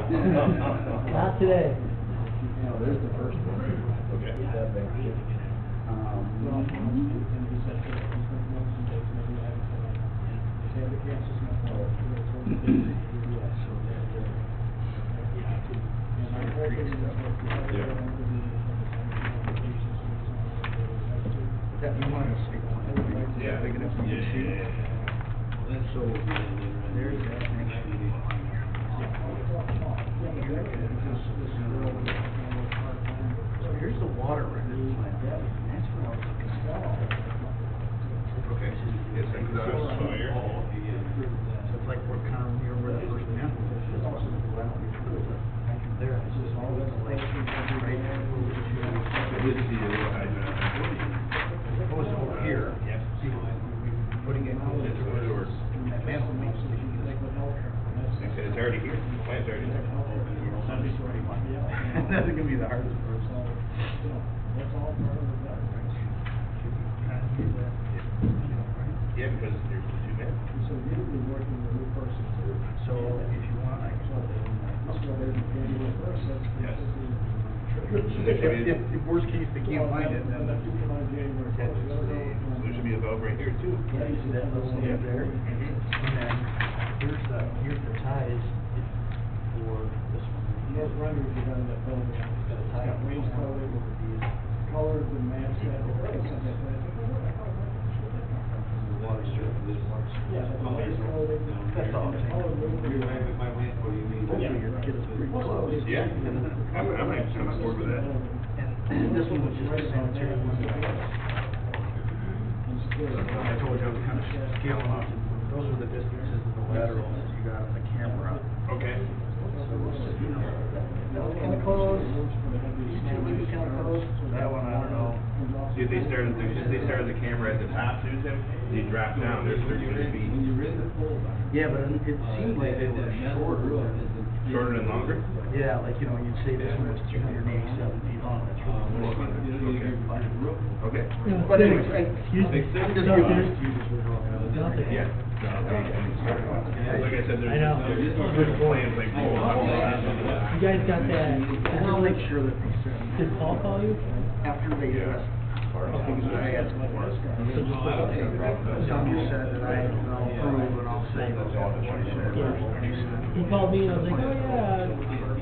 Not today. No, there's the first one. Okay. That back here. That you want to see one, Yeah. big enough for you to see. So there's that next to you. So here's the water record plant. That's what I was looking at. Okay. Yes, I can So it's like we're kind of near where the first man was. It's also there. It's just all this like right there. This is the little hydrant. Oh, it's over here. Yep. See, putting it close to where doors. That manhole makes it. It's already here. The plant's already there. That's gonna be the hardest part. Yeah, because there's the two men. So if you want, I can. Yes. If worst case they can't find it, then. There should be a valve right here too. Yeah, you see that little one up there? And then here's the ties for this one. Those renderings are done in that building. Got a tie on Range over these. colors and match that. Water strip, this water strip. Yeah, That's all. Hopefully your kid is pretty close. Yeah. I'm on board with that. And this one was just a sanitary one. I told you I was kind of scaling up. Those are the distances of the laterals that you got on the camera. Okay. Kind of close. Kind of close. That one, I don't know. See, if they started the camera at the top, Susan, they drop down, there's 30 feet. Yeah, but it seemed like they were shorter. Shorter and longer? Yeah, like, you know, you'd say this one was 287 feet long. That's Okay. But anyway, Excuse me. I'm just No, giving there's nothing. Yeah. Like I said, I know. there's good plans, like, You guys got that? And I'll make sure that they send. Did Paul call you? After they address things that I asked for. Some you said that I'll approve and I'll say that's all that you said. He called me and I was like, oh yeah,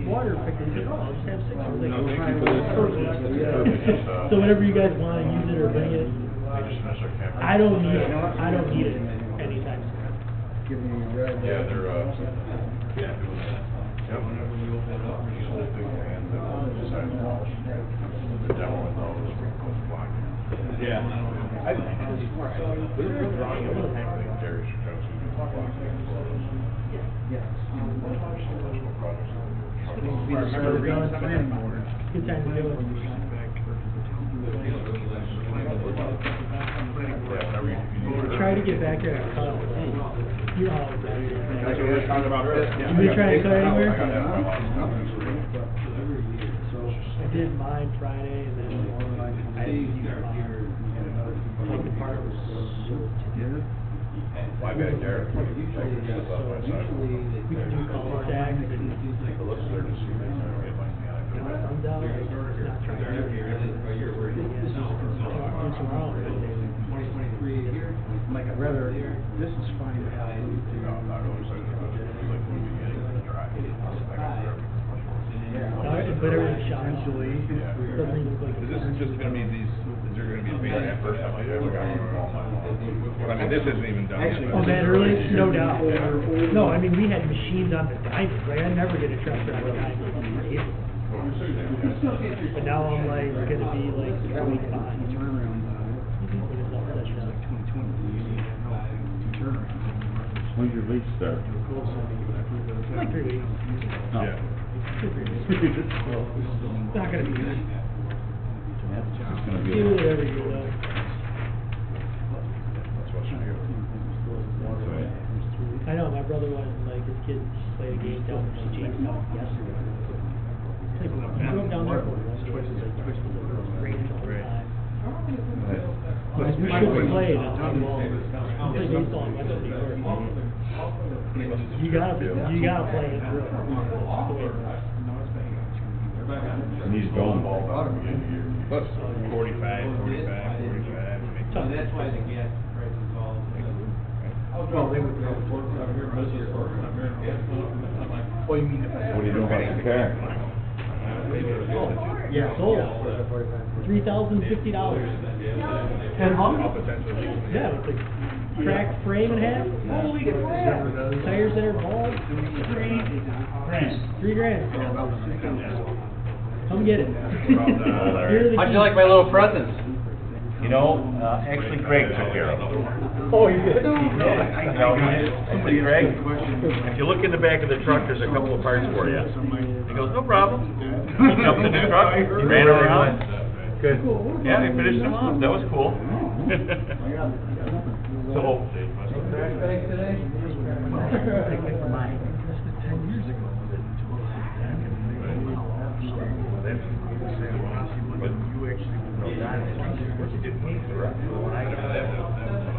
water picking. He said, oh, I'll just have six. I was like, No, thank you "Alright, for this. perfect." Perfect. So whenever you guys want to use it or bring it, I don't need it. I don't need it anytime soon. Give me a red. Yeah, they're, Yeah. yep. Usually big fans of design walls. The demo in those was blocking. Yeah. Was there a drawing of a tank like Gary Shakowski blocking photos? Yes. Electrical projects. Planning board. Good time to do it. Try to get back there and cut. You're always back there. That's what we were talking about earlier. You been trying to cut anywhere? I got that in my life. I did mine Friday and then I didn't like the part was My bad, Garrett. we could do cul-de-sacs and It looks there to see me. when the sun's out, like, not trying to do tomorrow. Like, I'd rather, this is fine. No, I'm not really excited about it. It's like when we get it in the dry. But everything's shot. Eventually. Doesn't even look like Is this just gonna be these, is there gonna be a bigger at first? I mean, this isn't even done yet. Oh, that early? No doubt. No, I mean, we had machines on the diamond, like, I never did a tractor on the diamond. But now I'm like, we're gonna be like 25. Turnaround. When it's all said and done. 2020. When's your lease start? Like 3 weeks. Yeah. 2 3 weeks. It's not gonna be good. It's gonna be. Do it every year though. That's what should be. I know, my brother was like, his kid played a game down in Jamestown yesterday. Like, he drove down there for once, twice, like, twice was over, it was great the whole time. We should have played, I was like, well, I played baseball in Western New York. You gotta play it through. And he's going ball out of the beginning of the year. Plus 45. So that's why the gas prices all. Well, they would. Well, you mean if I. What do you do about the car? Yeah. sold. $3,050. And how? I'll potentially. Yeah, with the cracked frame in half. Holy crap! Tires that are bald. $3,000. Come get it. Here are the How'd you keys. like my little presents? You know, actually Greg took care of them. Oh, you did? You know, I said, Greg, if you look in the back of the truck, there's a couple of parts for you. He goes, no problem. He jumped in the truck, he ran around. Good. Yeah, he finished them off. That was cool. So.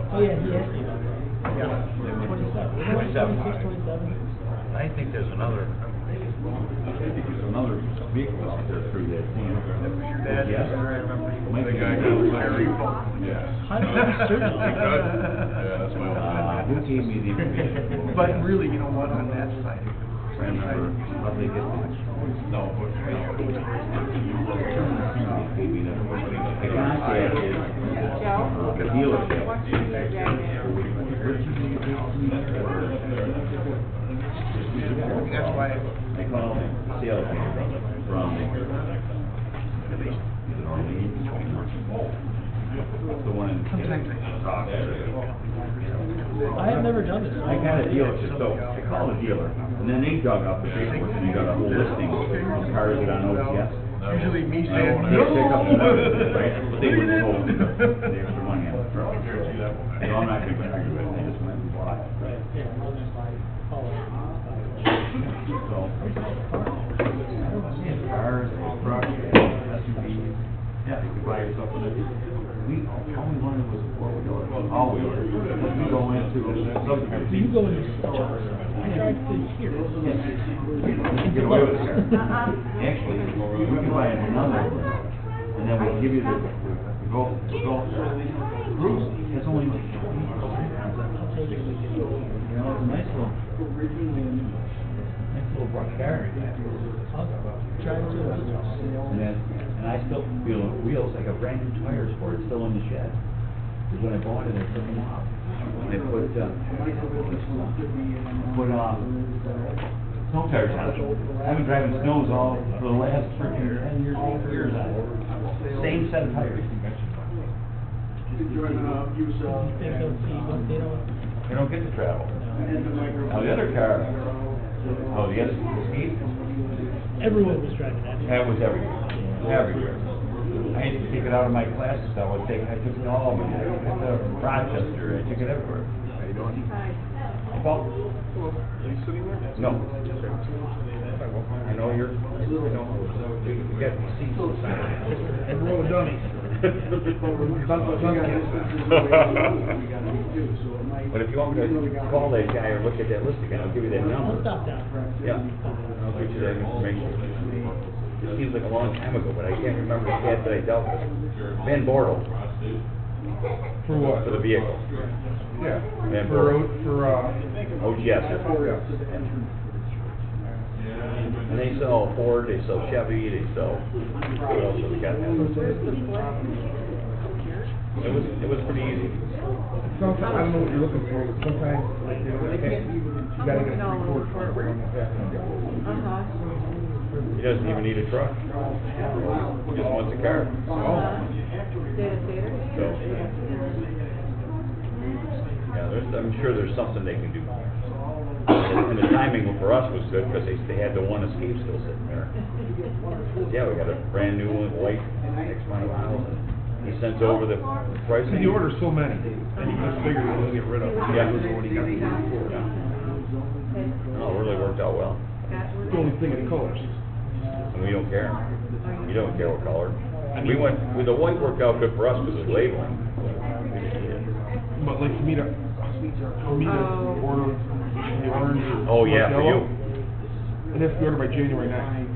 Oh, yeah, he asked me about that. Yeah. 27. 27. I think there's another. There's another vehicle out there through that team. Dad, Yes. The guy got Larry. Yes. How do you certain? Yeah, that's my old. Who gave me the information? But really, you know what, on that side. I remember how they get much. No, but, Gave me the information. The contact is, the dealership. That's why. They call me, sales man from the one in. I have never done this. I got a dealership, so I called a dealer, and then they dug up the paperwork, and they got a whole listing of cars that on OCS. Usually me They saying, pick up the numbers, no. right? But they were told, they were the money on the truck. guarantee that one. So I'm not gonna argue with it, they just went and bought it. Right, yeah, we'll just buy, call it. So. Cars, trucks, SUVs, yeah, you could buy yourself a new. All we wanted was a four-wheeler, all-wheeler. We go into subdivision. So you go into such a, I drive to here. You get away with it. Actually, we can buy another, and then we'll give you the Golf. Bruce, it's only like. I'll take it. You know, it's a nice little brush car. I'll drive to the And I still feel the wheels, I got brand new tires for it, still in the shed. Because when I bought it, I took them off. And I put snow tires on it. I've been driving snows all for the last freaking 10 years, 8 years on it. Same set of tires. They don't get to travel. Now the other car, the Escape, Everyone was driving that. that was everywhere. I had to take it out of my classes, I took it all, I took it to Rochester, I took it everywhere. How you doing? Paul? Are you sitting there? No. I know you're, you got seats inside. And roll of dummies. But if you want me to call that guy or look at that list again, I'll give you that I'll number. stop down. Yeah, I'll get you that information. It seems like a long time ago, but I can't remember the cat that I dealt with. Van Bortle, For what? for the vehicle. Yeah. Van For Bortle. OGS. And they sell Ford, they sell Chevy, they sell, what else have we got? It was pretty easy. Sometimes, I don't know what you're looking for, but sometimes, like, you gotta get a three-quarter truck. He doesn't even need a truck. He just wants a car. So, yeah, I'm sure there's something they can do. And the timing for us was good, because they had the one Escape still sitting there. Yeah, we got a brand new one, white, X amount of miles, and he sends over the price. Because he orders so many, and he just figured he was gonna get rid of them. Yeah. He was what he got before. Yeah. No, it really worked out well. The only thing is colors. And we don't care. You don't care what color. We went, with the white worked out good for us because of labeling. But like for me to order the orange. Oh, yeah, for yellow. you. It has to be ordered by January 9th,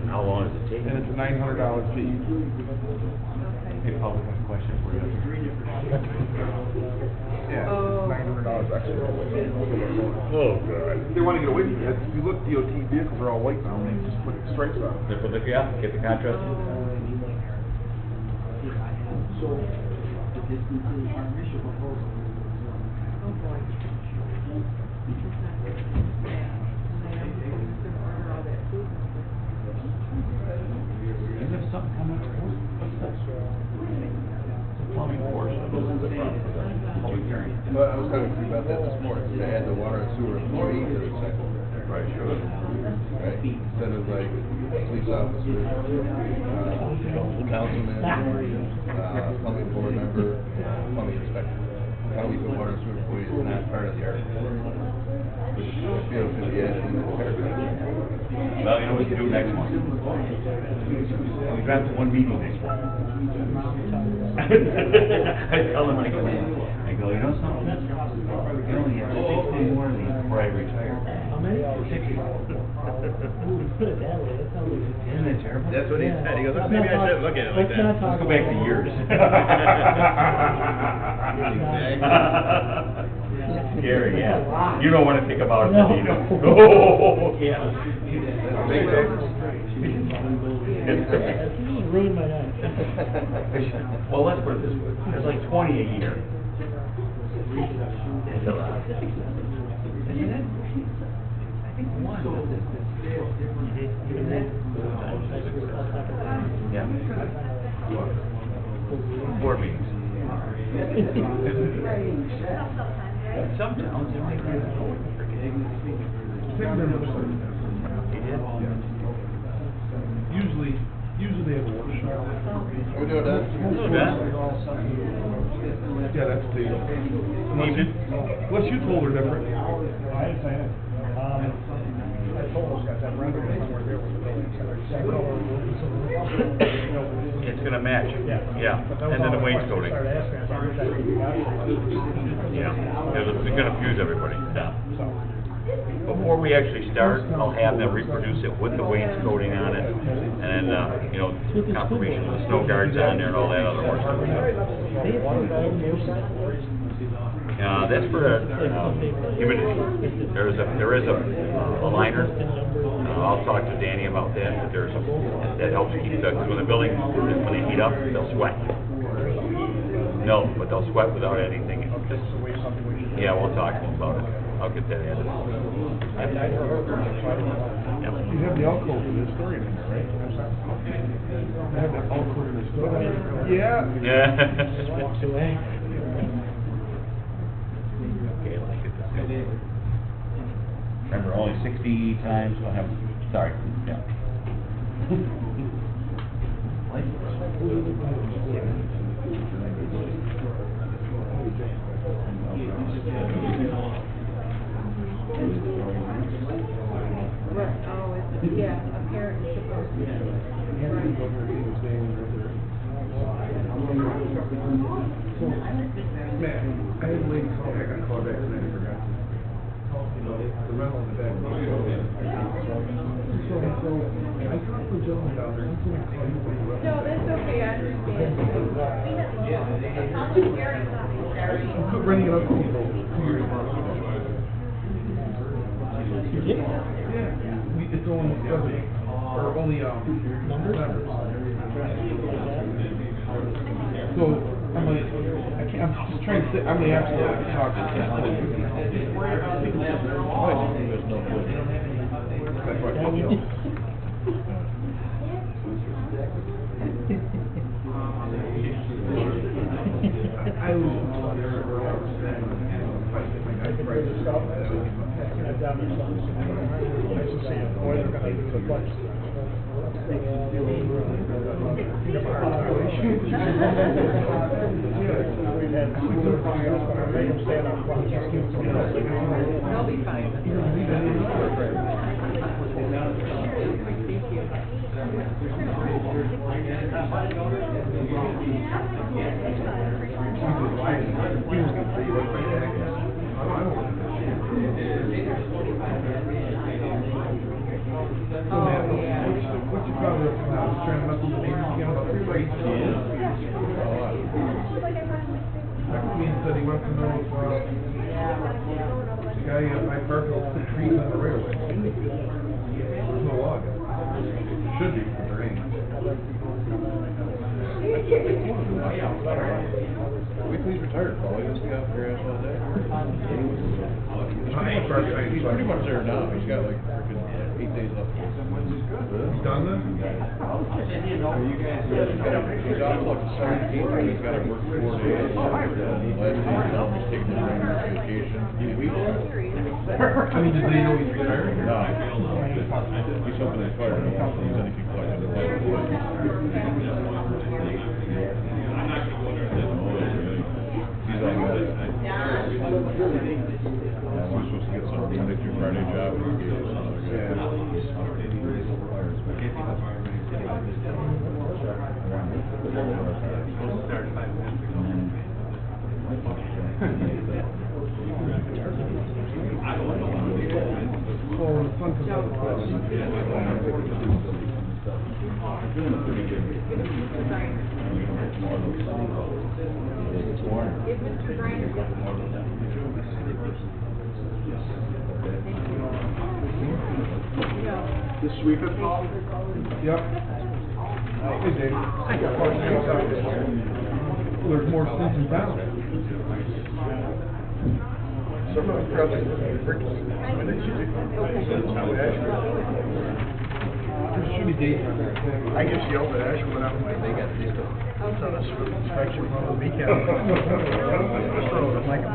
How long does it take? and it's a $900 fee. Hey, Paul, I got a question for you. Yeah, $900 extra. Oh, God. They want to get away from it. If you look, DOT vehicles are all white now, and they just put stripes on them. They put the, yeah, get the contrast. So, the distance, our initial proposal Is there something coming? What's that? The plumbing portion of the front of the public hearing. Well, I was talking to you about that this morning, to add the water and sewer employee to the second. Right, sure. Right, instead of like police officer, councilman, plumbing board member, plumbing inspector. How we put water and sewer employee is not part of the article. Which I feel could be added into the paragraph. Well, you know what we can do next month? We got one meeting next month. I tell them, I go, you know something? You only have 60 more of these before I retire. How many? 60. Put it that way, that sounds like. Isn't that terrible? That's what he said. He goes, Let's maybe not I talk- should look at it like let's that. not talk Let's go back to about it. years. Scary, yeah. You don't want to think about it, No. you know. Oh, yeah. Big numbers. It's crazy. You ruined my night. Well, let's put it this way, there's like 20 a year. It's a lot. Isn't it? I think one. Yeah. Board meetings. Some towns, they make it. Usually they have a workshop. Are we doing that? Yeah, that's the, unless you told her different. I didn't say it. I told those guys that rendering somewhere there was a building. It's gonna match. Yeah. But that was And then all the wainscoting. questions I started asking, I thought, "Which I think you got it." Yeah, it's gonna confuse everybody, yeah. So, Before we actually start, I'll have them reproduce it with the wainscoting on it, and then, you know, confirmation of the snow guards on there and all that other more stuff. That's for, humidity. There is a liner. I'll talk to Danny about that, but that helps keep the, because when the building, when they heat up, they'll sweat. No, but they'll sweat without anything. Yeah, we'll talk to them about it. I'll get that added. You have the alcove in the historian in there, right? I have the alcove in the historian. Yeah. Yeah. Walks away. Okay, let's get this. Remember, only 60 times, we'll have, sorry, yeah. Yeah, apparently supposed to be. Man, I had a lady call me, I got called back tonight, I forgot. The rental in the back. So, I talked to the gentleman down there, he's gonna call you when he left. No, that's okay, I understand. I quit renting it out for 2 years ago. You did? Yeah, it's only seven, or only, Numbers? members. So, I'm like, I can't, I'm just trying to say, I'm the absolute, I can talk to you. That's why I called you. I They'll be fine. trying to mess with the neighbors again about the rates. Texted me and said he wants to know if, the guy at my park will put trees on the railway. There's no log. Should be, but there ain't. Wait till he's retired, Paul, he doesn't be out there all day. He's pretty much there now, he's got like freaking 8 days left. He's done then? He's out till like the 17th, and he's gotta work 4 days. Last day, he's taking a vacation. I mean, did they know he's retiring? No. He's hoping he's fired, I don't want to use anything collected. He's on that. We're supposed to get some Monday through Friday job. And he gave us another guy. Well, when the sun comes out of the clouds. Give Mr. Griner. This sweeper, Paul? Yep. Hey, Dave. I got part of the there's more sense in town. Some of them probably Ricky. There should be dates on there. I just yelled at Ashwood out when they got these on a sort of inspection on the weekend. So I'm like,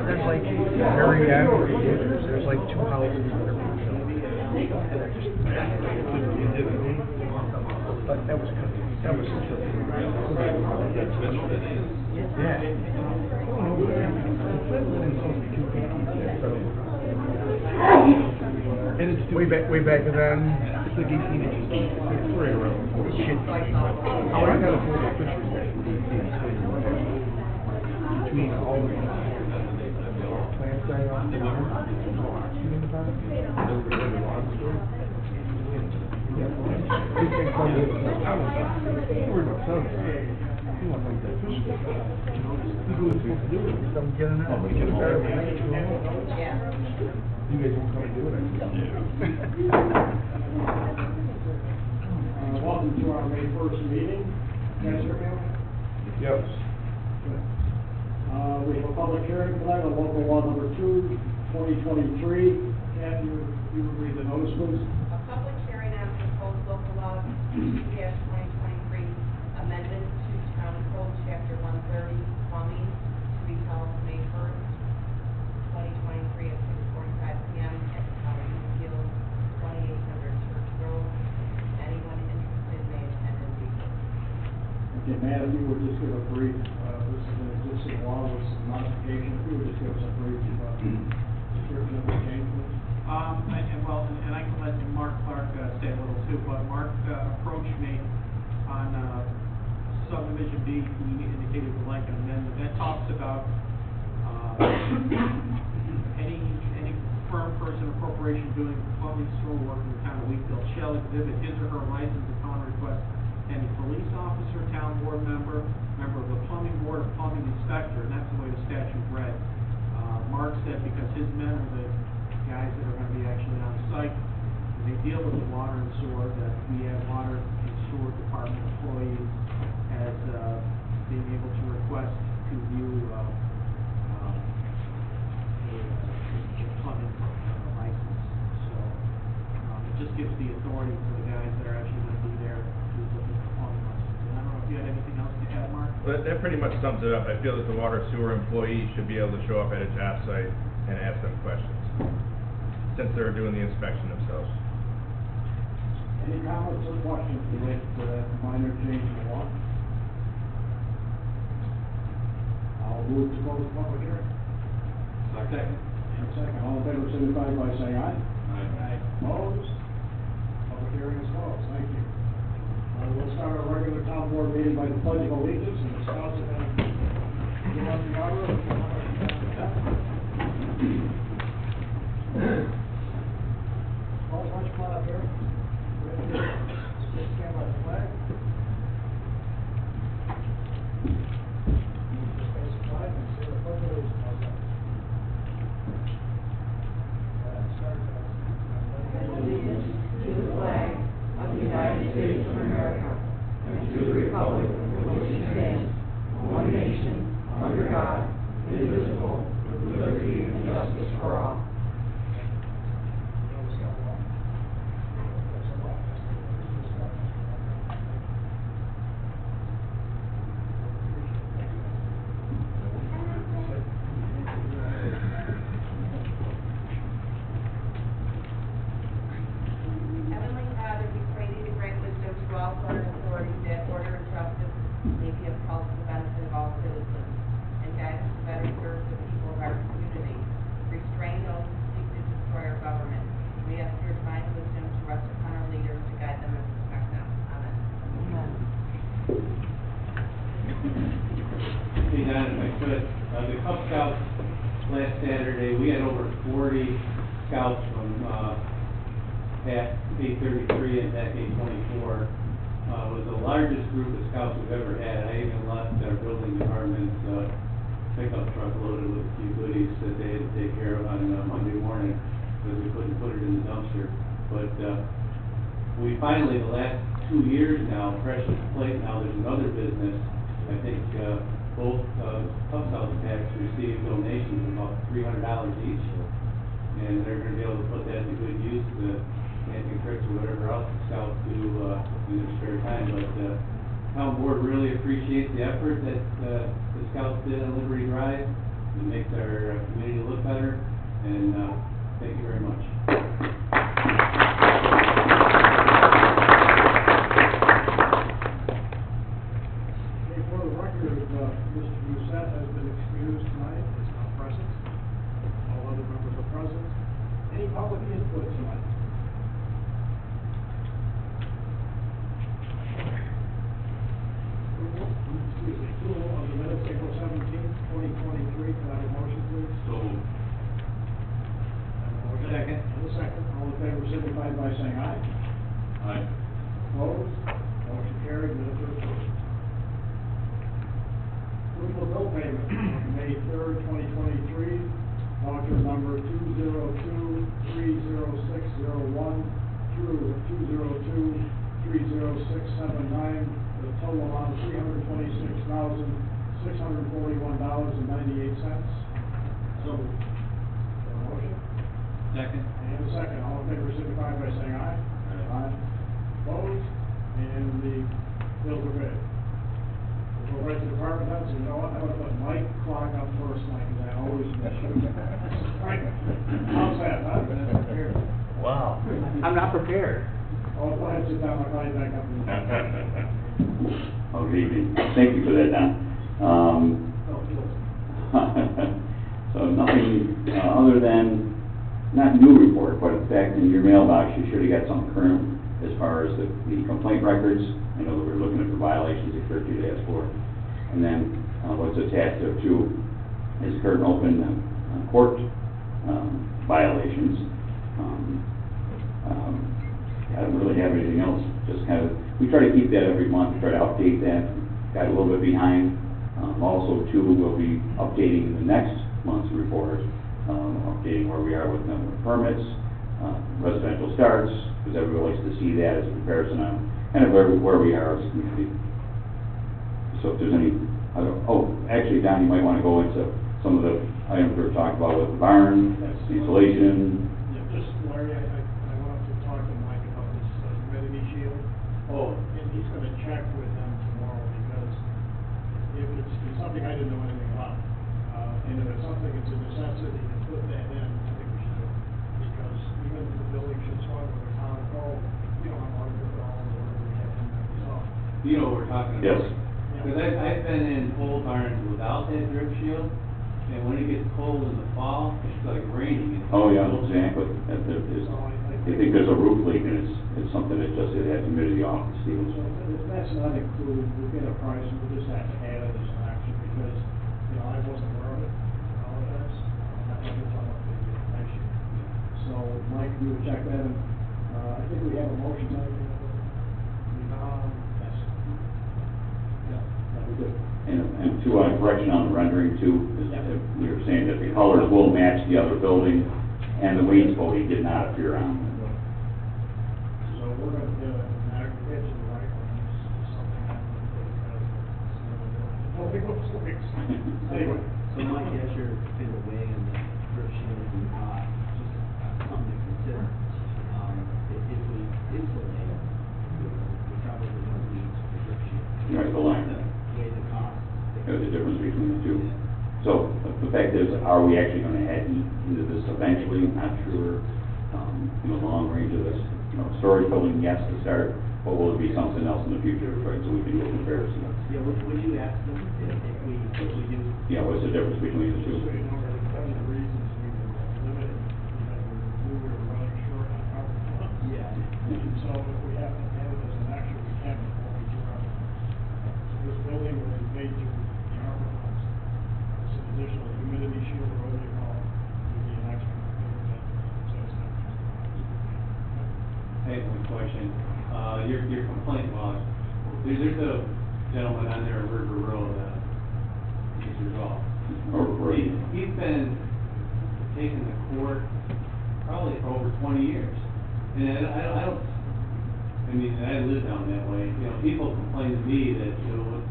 there's like very average. There's like 2 houses that are being built. But that was such a yeah. And it's way back then. It's like 18 inches deep. It's right around. Shit. Oh, I got a photo of pictures between all the plants I own. You guys won't come and do it. Welcome to our May 1st meeting. Guys, hear me? Yes. We have a public hearing tonight on local law number 2, 2023. Kathy, you would read the notice, please. A public hearing on proposed local law 2-2023 amendment to Town Code Chapter 130 plumbing to be held May 1st, 2023 at 6:45 p.m. at the Tower Field, 2800 Church Road. Anyone interested may attend and be heard. Okay, Matt, if you would just give a brief, this is an existing law with some modification, if you would just give us a brief description of the change, please. And I can let Mark Clark say a little too, but Mark approached me on subdivision B, he indicated would like an amendment. That talks about any firm, person, or corporation doing plumbing, sewer work in the town of Wheatfield shall exhibit his or her license upon request any police officer, town board member, member of the plumbing board, or plumbing inspector, and that's the way the statute read. Mark said because his men are the guys that are going to be actually on site, and they deal with the water and sewer, that we have water and sewer department employees as being able to request to view a plumbing license. So it just gives the authority to the guys that are actually going to be there to look at the plumbing license. And I don't know if you had anything else to add, Mark? Well, that pretty much sums it up. I feel that the water sewer employee should be able to show up at a job site and ask them questions, since they're doing the inspection themselves. Any comments or questions related to that minor change in the law? I'll move to close the public hearing. Second. Second, all in favor, signify by saying aye. Aye. Opposed? Public hearing is closed, thank you. We'll start our regular town board meeting by the pledge of allegiance and the spouse of the all to the benefit of all citizens, and guide us to better serve the people of our community. Restrain those who seek to destroy our government. We ask your divine wisdom to rest upon our leaders to guide them and protect them. Amen. Hey, Don, if I could, the Cub Scouts last Saturday, we had over 40 scouts from, PAC 833 and PAC 824. Was the largest group of scouts we've ever had. I even left our building department's, pickup truck loaded with a few goodies that they had to take care of on Monday morning, because we couldn't put it in the dumpster. But, we finally, the last 2 years now, Precious Plate, now there's another business. I think, both, Cub Scouts packs received donations of about $300 each. And they're gonna be able to put that to good use, camping trips or whatever else the scouts do, in their spare time. But, town board really appreciates the effort that, the scouts did on Liberty Drive. It makes our community look better, and, thank you very much. For the record, Mr. Musette has been excused tonight, is not present. All other members are present. Any public input tonight? Approval of the minutes, April 17th, 2023. Can I have a motion, please? So, Second. And a second. All in favor, signify by saying aye. aye. Opposed? Motion carried. Minutes are approved. Approval of bill payment on May 3rd, 2023, voucher number 202-30601 through 202-30679, with a total amount of $326,641.98. So, motion? Second. And a second. All in favor, signify by saying aye. Aye. Opposed? And the bills are paid. We'll go right to department heads. You know what? I would have put Mike Clark up first, Mike, because I always miss you. Frank, how's that, huh? Wow. I'm not prepared. Oh, go ahead, sit down. I'll call you back up. Oh, good evening. Thank you for that, Don. So nothing, other than, not new report, but in fact, in your mailbox, you should have got some current as far as the complaint records. I know that we're looking at the violations that Kurt did ask for. And then, what's attached there too is current open, court, violations. I don't really have anything else, just kind of, we try to keep that every month, try to update that. Got a little bit behind. Also too, we'll be updating the next month's report, updating where we are with number of permits, residential starts, because everybody likes to see that as a comparison on kind of where we are as a community. So if there's any, actually, Don, you might want to go into some of the items we were talking about with the barn, insulation. Yeah, just, Larry, I want to talk to Mike about this humidity shield. Oh. And he's gonna check with them tomorrow, because if it's something I didn't know anything about, and if it's something that's a necessity to put that in, I think we should do it. Because even if the building should swing with a common cold, you don't have water to go all the way we have in there, so. You know what we're talking about? Yes. Because I've been in pole barns without that drip shield, and when it gets cold in the fall, it's like raining. Oh, yeah, exactly. I think there's a roof leak, and it's something that just, it has humidity off the steel. So if that's not included, we'll get a price, and we'll just have to add it as an action, because, you know, I wasn't aware of it. I apologize. I'm not gonna talk about the next year. So, Mike, you would check that, and, I think we have a motion, Mike. Yes. Yeah, that we do. And two, correction on the rendering too, is that we were saying that the colors will match the other building, and the wainscoting did not appear on. So we're gonna do an aggregate to the right one, it's something I'm gonna put anyway. So Mike, as you're kind of weighing the drip shield and cost, just something to consider. If we insulate, we probably don't need the drip shield. Right, the line. Weigh the cost. There's a difference between the two. So the fact is, are we actually going to add heat into this eventually? Not sure. In the long range of this, storage building, yes, to start. But will it be something else in the future, right, so we can do a comparison? Yeah, would you ask them if we do? Yeah, what's the difference between the two? So, you know, one of the reasons we were limited, we were running short on our funds. Yeah. And so if we have to add it as an extra, we can before we do our funds. So this building was made through the ARPA funds. It's an additional humidity shield, or whatever you call it, would be an extra. So it's not just. I have one question. Your complaint log, there's a gentleman on there, River Road, Mr. Golf. He's been taken to court probably for over 20 years. And I don't, I mean, I live down that way, you know, people complain to me that, you know,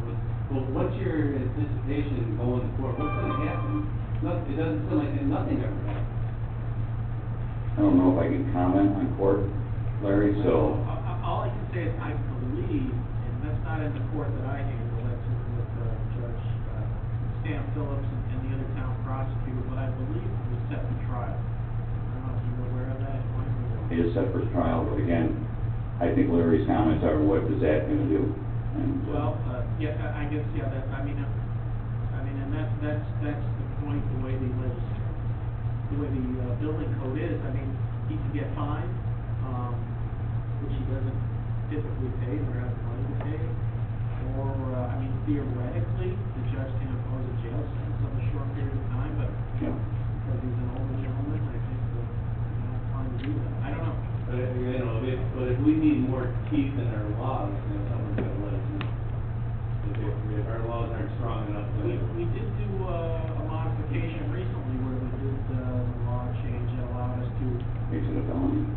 what's your anticipation going to court? What's gonna happen? It doesn't seem like nothing ever happens. I don't know if I can comment on court, Larry, so. All I can say is I believe, and that's not in the court that I handle, that's with Judge Stan Phillips and the other town prosecutor, but I believe it was set for trial. I don't know if you're aware of that. It is set for trial, but again, I think Larry's comments are, what is that gonna do? And, Well, yeah, I guess, yeah, that, I mean, and that's the point, the way the building code is. I mean, he can get fined, which he doesn't typically pay, or has money to pay. Or, I mean, theoretically, the judge can impose a jail sentence of a short period of time, but yeah. because he's an older gentleman, I think that he's not fine to do that. I don't know. But, you know, if we need more teeth in our laws, then someone's gotta let us know. If our laws aren't strong enough, then. We did do a modification recently where we did the law change that allowed us to Makes it a felony.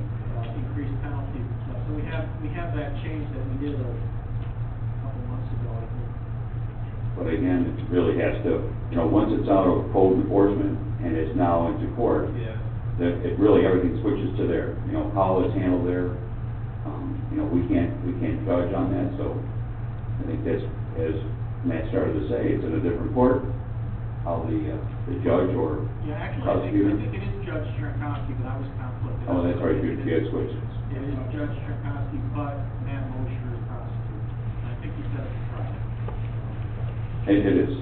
increase penalties and stuff. So we have that change that we did a couple months ago, I think. But again, it really has to, you know, once it's out of code enforcement and it's now into court, Yeah. that it really, everything switches to there, you know, how it's handled there. You know, we can't judge on that, so I think that's, as Matt started to say, it's in a different court, how the judge or Yeah, actually, prosecutor. I think it is Judge Strankowski, but I was conflicted. Oh, that's right, you had switched. It is Judge Strankowski, but Matt Mosher is prosecutor. And I think he said it's trial. It is.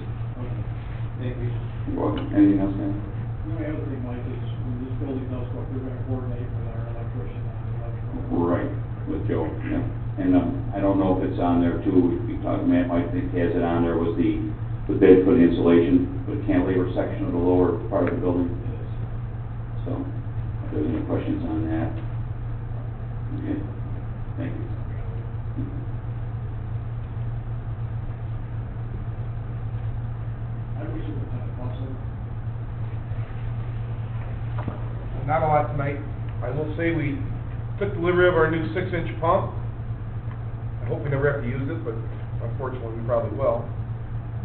Thank you. You're welcome. Anything else, Matt? The only other thing, Mike, is when this building does what they're gonna coordinate with our electrician on the electrical. Right, with Joe, yeah. And I don't know if it's on there too, we talked, Matt might think has it on there, was the bid for the insulation, for the cantilever section of the lower part of the building. So, if there's any questions on that? Okay, thank you. I wish it was on a bus. Not a lot tonight. I will say we took delivery of our new 6-inch pump. I hope we never have to use it, but unfortunately we probably will.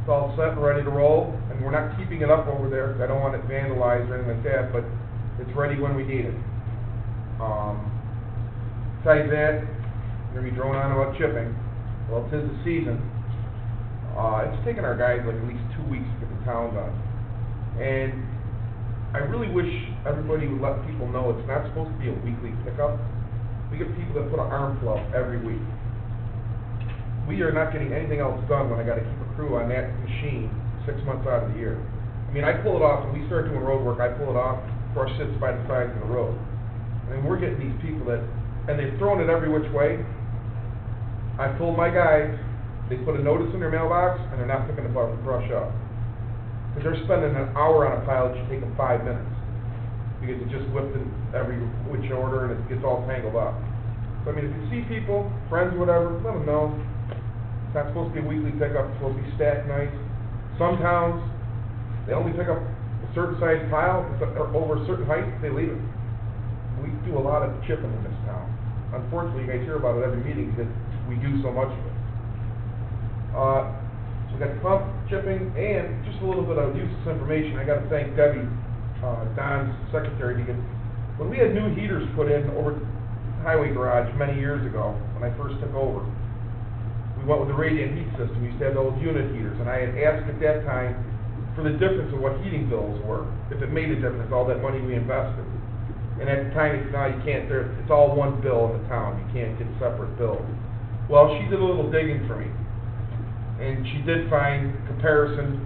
It's all set and ready to roll, and we're not keeping it up over there, 'cause I don't want it vandalized or anything like that, but it's ready when we need it. Besides that, we're gonna be drawing on about chipping. Well, 'tis the season. It's taken our guys like at least 2 weeks to get the town done. And I really wish everybody would let people know it's not supposed to be a weekly pickup. We get people that put an arm flow every week. We are not getting anything else done when I gotta keep a crew on that machine 6 months out of the year. I mean, I pull it off, when we start doing road work, I pull it off, brush sits by the sides of the road. I mean, we're getting these people that, and they've thrown it every which way. I've told my guys, they put a notice in their mailbox, and they're not picking the brush up. Because they're spending an hour on a pile that should take them 5 minutes. Because it just whipped in every which order, and it gets all tangled up. So, I mean, if you see people, friends, whatever, let them know. It's not supposed to be a weekly pickup, it's supposed to be stacked nice. Some towns, they only pick up a certain size pile, or over a certain height, they leave it. We do a lot of chipping in this town. Unfortunately, you guys hear about it every meeting, because we do so much of it. So we got the pump, chipping, and just a little bit of useless information. I gotta thank Debbie, Don's secretary, because when we had new heaters put in over the highway garage many years ago, when I first took over, we went with the radiant heat system. We used to have those unit heaters, and I had asked at that time for the difference of what heating bills were, if it made a difference, all that money we invested. And at the time, it's now you can't, it's all one bill in the town, you can't get separate bills. Well, she did a little digging for me, and she did find comparison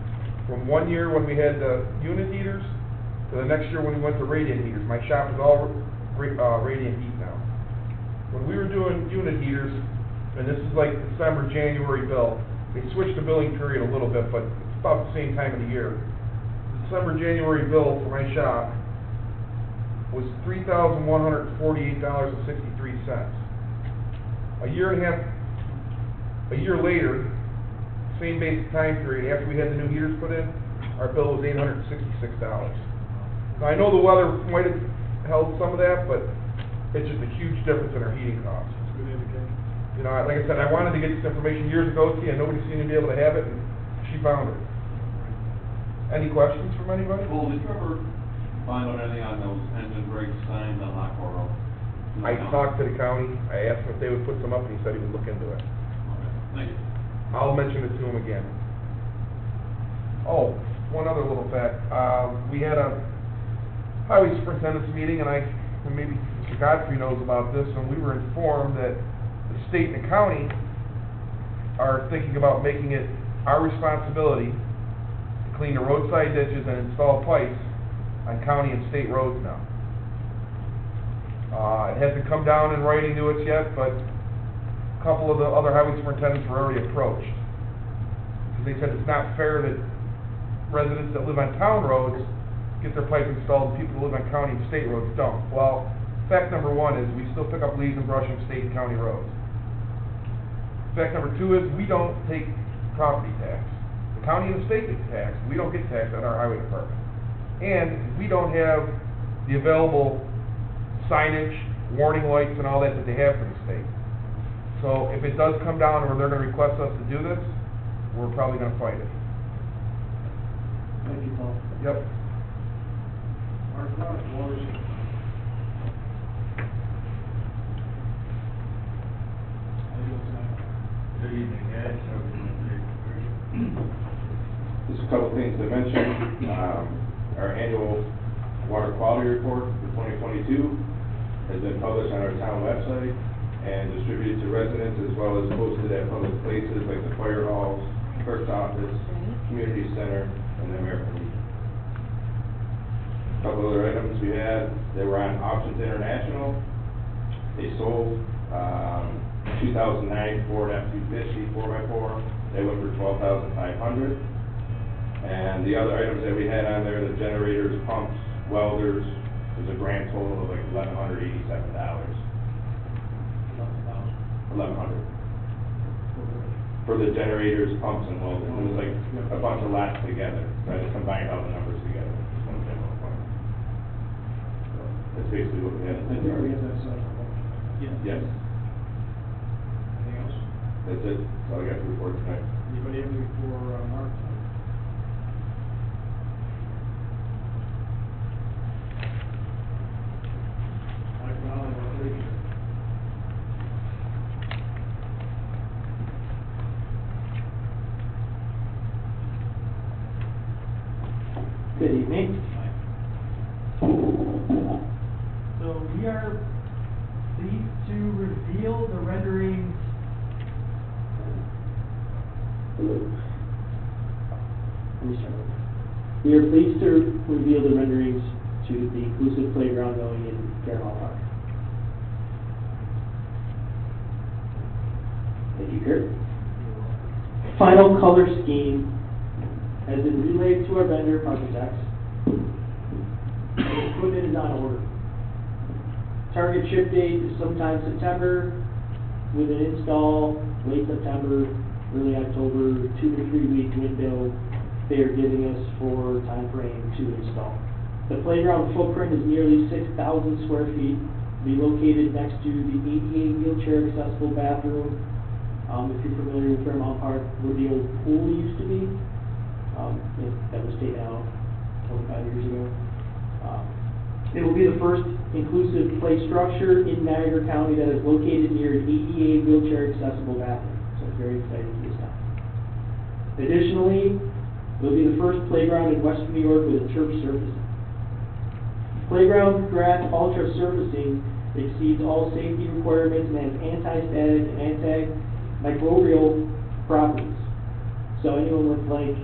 from one year when we had the unit heaters to the next year when we went to radiant heaters. My shop is all radiant heat now. When we were doing unit heaters, and this is like December, January bill, they switched the billing period a little bit, but it's about the same time of the year. The December, January bill for my shop was $3,148.63. A year later, same basic time period, after we had the new heaters put in, our bill was $866. Now, I know the weather might have held some of that, but it's just a huge difference in our heating costs. Good indication. You know, like I said, I wanted to get this information years ago to you, and nobody seemed to be able to have it, and she found it. Any questions from anybody? Well, did you ever find out anything on those engine brakes signs on Lock Road? I talked to the county, I asked him if they would put some up, and he said he would look into it. Okay, thank you. I'll mention it to him again. Oh, one other little fact, we had a highway superintendent's meeting, and maybe Mr. Godfrey knows about this, and we were informed that the state and the county are thinking about making it our responsibility to clean the roadside ditches and install pipes on county and state roads now. It hasn't come down in writing to us yet, but a couple of the other highway superintendents were already approached. Because they said it's not fair that residents that live on town roads get their pipe installed and people who live on county and state roads don't. Well, fact number one is we still pick up leaves and brush on state and county roads. Fact number two is we don't take property tax. The county and the state get taxed. We don't get taxed on our highway department. And we don't have the available signage, warning lights, and all that they have for the state. So if it does come down or they're going to request us to do this, we're probably going to fight it. Thank you, Paul. Yep. Our product water supply. Good evening, guys. Just a couple things to mention. Our annual water quality report for 2022 has been published on our town website and distributed to residents, as well as posted at public places like the fire halls, clerk's office, community center, and the American Legion. A couple other items we had, they were on Auctions International. They sold 2009 Ford F-250 4x4. They went for $12,500. And the other items that we had on there, the generators, pumps, welders, was a grand total of like $1,187. $1,100 for the generators, pumps, and welders. It was like a bunch of lots together. So I just combined all the numbers together. Just one thing, one point. So that's basically what we had. I think we have that set up. Yes. Anything else? That's it. That's all I got to report tonight. Anybody have anything for Mark? Mike Rowley, please. Good evening. So we are pleased to reveal the renderings. Let me start over. We are pleased to reveal the renderings to the inclusive playground going in Fairmount Park. Thank you, Kurt. Final color scheme has been relayed to our vendor, Architects. The equipment is on order. Target ship date is sometime September, with an install late September, early October, 2 to 3 week window they are giving us for time frame to install. The playground footprint is nearly 6,000 square feet, be located next to the ADA wheelchair accessible bathroom. If you're familiar with Fairmount Park, where the old pool used to be, that was taken out 25 years ago. It will be the first inclusive play structure in Niagara County that is located near an ADA wheelchair accessible bathroom. So it's very exciting for this time. Additionally, it will be the first playground in Western New York with a turf surfacing. Playground grass ultra surfacing exceeds all safety requirements and has anti-static and microbial properties. So anyone with like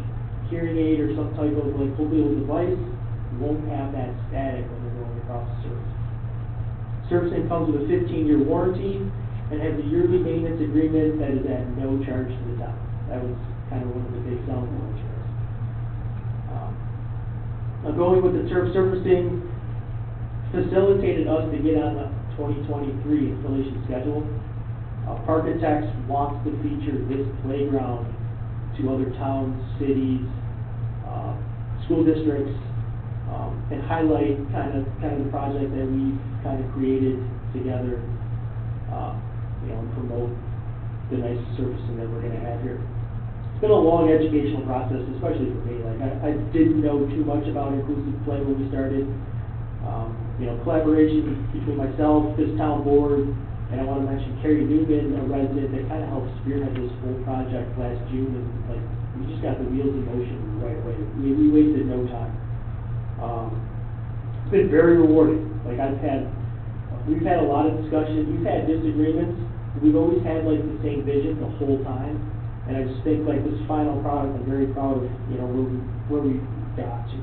hearing aid or some type of like cochlear device won't have that static when they're going across the surface. Surfacing comes with a 15-year warranty and has a yearly maintenance agreement that is at no charge to the town. That was kind of one of the big selling points for us. Now going with the turf surfacing facilitated us to get on the 2023 installation schedule. Parkitex wants to feature this playground to other towns, cities, school districts, and highlight kind of the project that we've kind of created together, and promote the nice surfacing that we're going to have here. It's been a long educational process, especially for me. Like I didn't know too much about inclusive play when we started. Collaboration between myself, this town board, and I want to mention Carrie Newman, a resident that kind of helped spearhead this whole project last June, and like we just got the wheels in motion right away. We wasted no time. It's been very rewarding. Like we've had a lot of discussion. We've had disagreements. We've always had like the same vision the whole time, and I just think like this final product, I'm very proud of where we got to.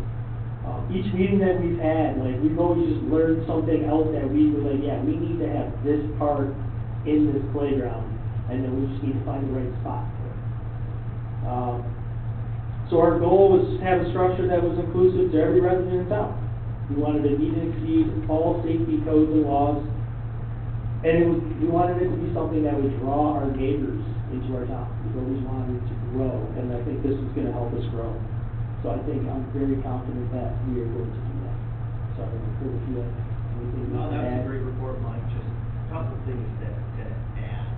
Each meeting that we've had, like we've always just learned something else that we were like, yeah, we need to have this part in this playground, and then we just need to find the right spot for it. So our goal was to have a structure that was inclusive to every resident in town. We wanted to meet and exceed all safety codes and laws, and we wanted it to be something that would draw our neighbors into our town. We've always wanted it to grow, and I think this is going to help us grow. So I think I'm very confident that we are going to do that. So I'm going to put if you have anything to No, that was add. a great report, Mike. Just a couple of things to add.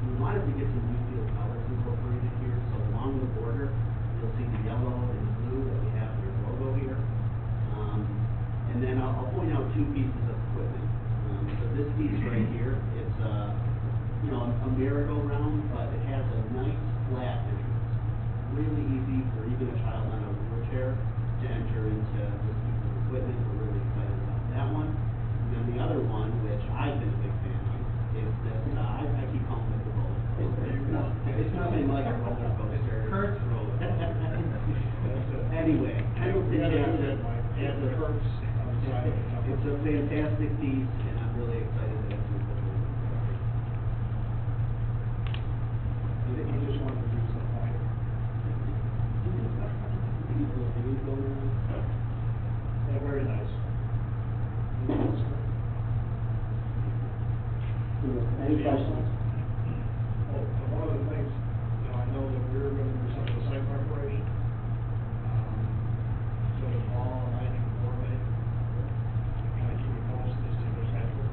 We wanted to get some new field colors incorporated here. So along the border, you'll see the yellow and the blue that we have in our logo here. And then I'll point out two pieces of equipment. So this piece right here, it's a merry-go-round, but it has a nice flat entrance. Really easy for even a child on a wheelchair to enter into this piece of equipment. We're really excited about that one. And then the other one, which I've been a big fan of, is this, I keep calling it the roller coaster. It's nothing like a roller coaster. Kurt's roller coaster. Anyway, I don't think it's a fantastic piece, and I'm really excited that it's incorporated. I just wanted to use the point. Yeah, very nice. Any questions? Oh, one of the things, I know that we were gonna do some of the site preparation. So Paul and I can coordinate, kind of keep you posted as to their schedule.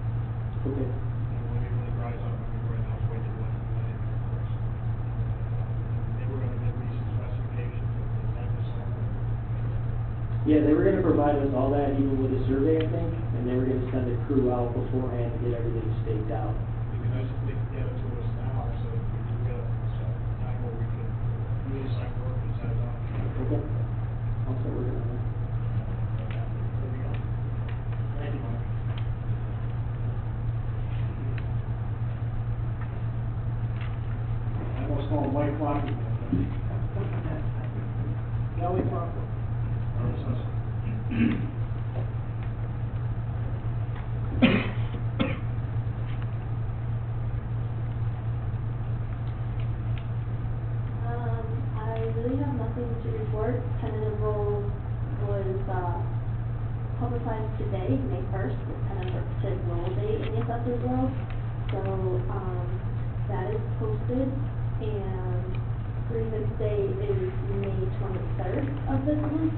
Okay. And when it really dries up, right now, it's way too wet, of course. They were gonna give me some specifications of the type of solar. Yeah, they were going to provide us all that even with a survey, I think, and they were going to send a crew out beforehand to get everything staked out. It'd be nice if they could get it to us now, so that we can get time where we could do the site work and set it up. Okay. I'll start working on that. There we go. Thank you, Mike. I almost called Mike Crockett. Kelly Crockett. I really have nothing to report. Tentative role was publicized today, May 1st, the tentative role date in the assessor's role. So that is posted, and grievance day is May 23rd of this month.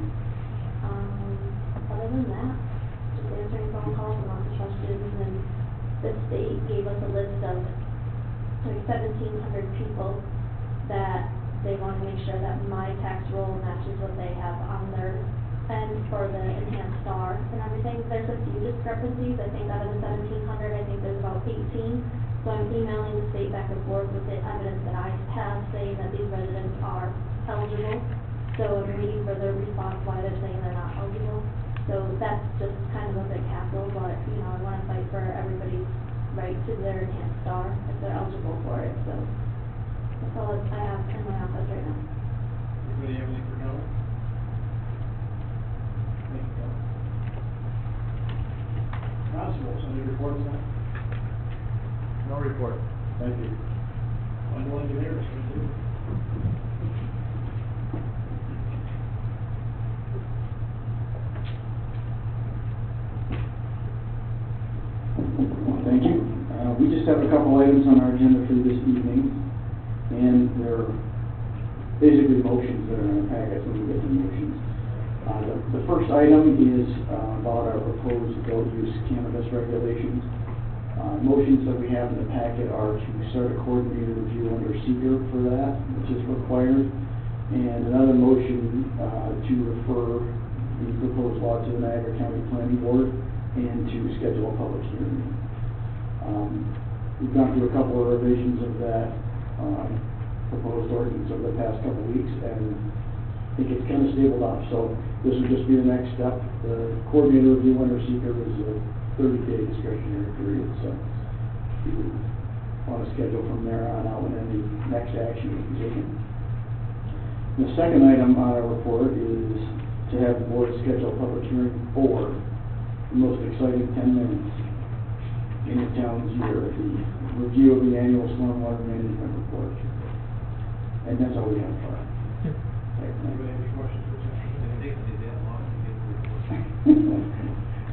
Other than that, just answering phone calls and lots of questions, and the state gave us a list of like 1,700 people that they want to make sure that my tax roll matches what they have on their end for the enhanced STAR and everything. There's a few discrepancies. I think out of the 1,700, I think there's about 18. So I'm emailing the state back and forth with the evidence that I have saying that these residents are eligible. So I'm waiting for their response why they're saying they're not eligible. So that's just kind of a big hassle, but I want to fight for everybody's right to their enhanced star if they're eligible for it, so that's all I have in my office right now. Anybody have anything for Kelly? Thank you, Kelly. Constables, any reports now? No report. Thank you. Wendell Engineers, what do you do? Thank you. We just have a couple items on our agenda for this evening, and they're basically motions that are in the packet, so we get the motions. The first item is about our proposed adult use cannabis regulations. Motions that we have in the packet are to start a coordinated review under seeker for that, which is required, and another motion to refer the proposed law to the Niagara County Planning Board and to schedule a public hearing. We've gone through a couple of revisions of that proposed ordinance over the past couple of weeks, and I think it's kind of stabled out, so this would just be the next step. The coordinated review under seeker is a 30-day discretionary period, so we would want to schedule from there on out when any next action is taken. The second item on our report is to have the board schedule a public hearing for the most exciting 10 minutes in the town's year, the review of the annual stormwater management report. And that's all we have for it. Anybody have any questions for Jeff?